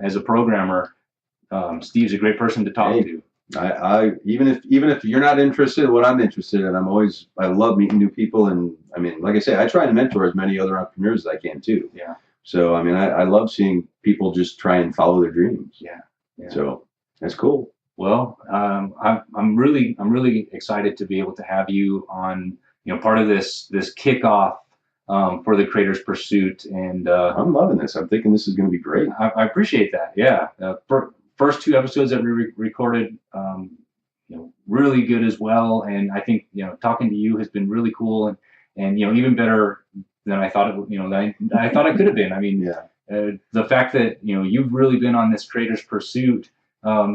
as a programmer, Steve's a great person to talk to. I even if you're not interested in what I'm interested in, I love meeting new people, and I mean, like I say, I try to mentor as many other entrepreneurs as I can too. Yeah. So I mean, I love seeing people just try and follow their dreams. Yeah. So that's cool. Well, I'm really excited to be able to have you on, part of this kickoff for the Creator's Pursuit, and I'm loving this. I'm thinking this is going to be great. I appreciate that. Yeah, first 2 episodes that we recorded, really good as well, and I think talking to you has been really cool, and even better than I thought it than I thought it could have been. I mean, the fact that you've really been on this Creator's Pursuit.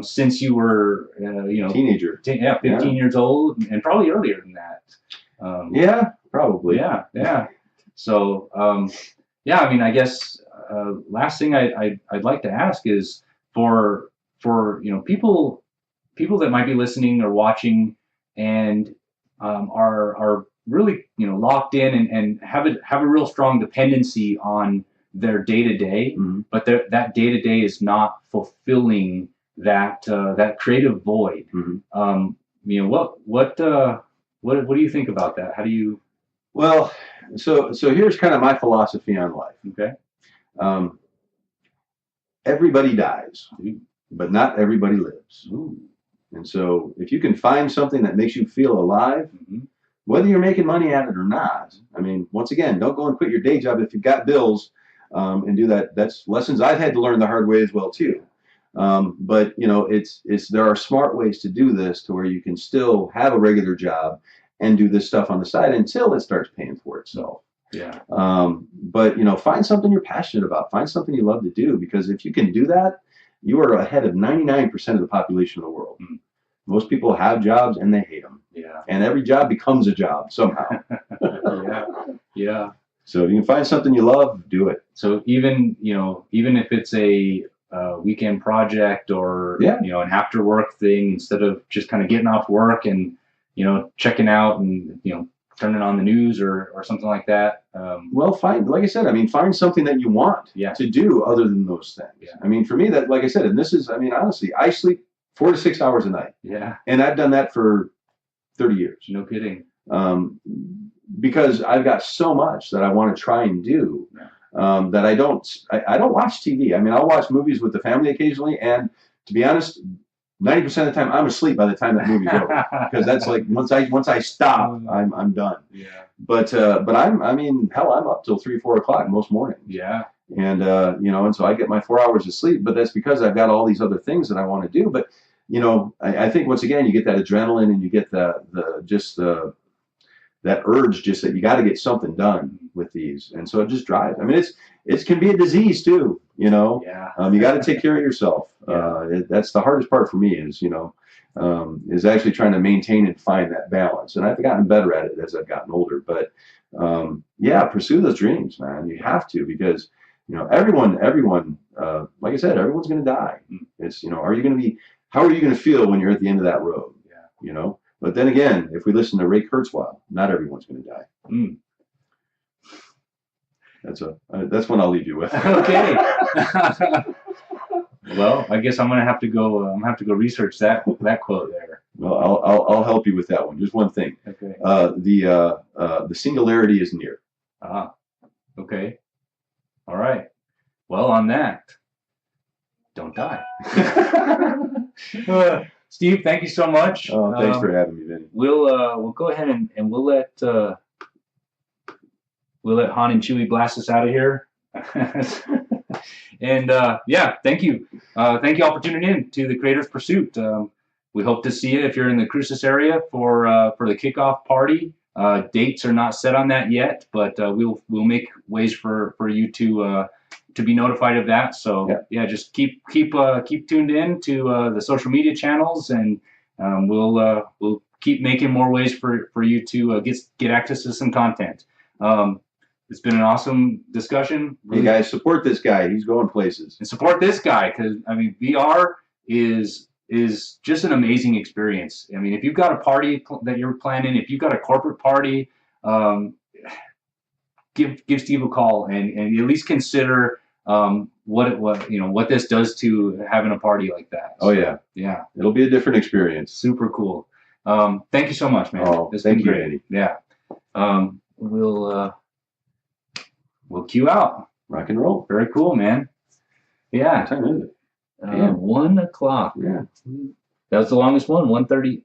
Since you were, teenager, 15 years old, and probably earlier than that. Probably. Yeah. So, I mean, I guess last thing I'd like to ask is for people that might be listening or watching and are really locked in and have a real strong dependency on their day-to-day, but that day-to-day is not fulfilling that creative void. What do you think about that? How do you? Well, so here's kind of my philosophy on life. Okay. Everybody dies, but not everybody lives. Ooh. And so if you can find something that makes you feel alive, whether you're making money at it or not, I mean, once again, don't go and quit your day job if you've got bills and do that. That's lessons I've had to learn the hard way as well too. But there are smart ways to do this to where you can still have a regular job and do this stuff on the side until it starts paying for itself. Yeah. But find something you're passionate about. Find something you love to do, because if you can do that, you are ahead of 99% of the population of the world. Most people have jobs and they hate them. Yeah. And every job becomes a job somehow. Yeah. So if you can find something you love, do it. So even if it's a weekend project or an after work thing, instead of just kind of getting off work and checking out and turning on the news or something like that. Well, like I said, I mean, find something that you want to do other than those things. Yeah. I mean, for me, that, like I said, and this is, I mean, honestly, I sleep 4 to 6 hours a night. Yeah. And I've done that for 30 years. No kidding. Because I've got so much that I want to try and do. That I don't watch TV. I mean, I'll watch movies with the family occasionally, and to be honest, 90% of the time I'm asleep by the time that movie's over, because that's like once I stop, I'm done. Yeah. But I mean, hell, I'm up till 3, 4 o'clock most mornings. Yeah. And and so I get my 4 hours of sleep, but that's because I've got all these other things that I want to do. But I think once again you get that adrenaline and you get that urge just that you got to get something done with these, and so it just drives. I mean, it can be a disease too. Yeah. You got to take care of yourself. That's the hardest part for me is actually trying to maintain and find that balance. And I've gotten better at it as I've gotten older. But pursue those dreams, man. You have to, because everyone, like I said, everyone's going to die. It's how are you going to feel when you're at the end of that road? Yeah. But then again, if we listen to Ray Kurzweil, not everyone's going to die. That's one I'll leave you with. Okay. Well, I guess I'm gonna have to go. Research that quote there. Well, I'll help you with that one. Just one thing. Okay. The singularity is near. Okay. All right. Well, on that, don't die. Steve, thank you so much. Oh, thanks for having me, Vinny. We'll go ahead and we'll let Han and Chewie blast us out of here. And yeah, thank you. Thank you all for tuning in to the Creators Pursuit. We hope to see you if you're in the Cruces area for the kickoff party. Dates are not set on that yet, but we'll make ways for you to be notified of that. So yeah, just keep tuned in to the social media channels, and we'll keep making more ways for you to get access to some content. It's been an awesome discussion. Really. Hey guys, support this guy. He's going places. And support this guy, because I mean, VR is just an amazing experience. I mean, if you've got a party that you're planning, if you've got a corporate party, give Steve a call and at least consider what this does to having a party like that. So, oh yeah, yeah, it'll be a different experience. Super cool. Thank you so much, man. Oh, thank you, Eddie. Yeah. We'll cue out. Rock and roll. Very cool, man. Yeah. What time is it? 1 o'clock. Yeah. That was the longest one. 1:30.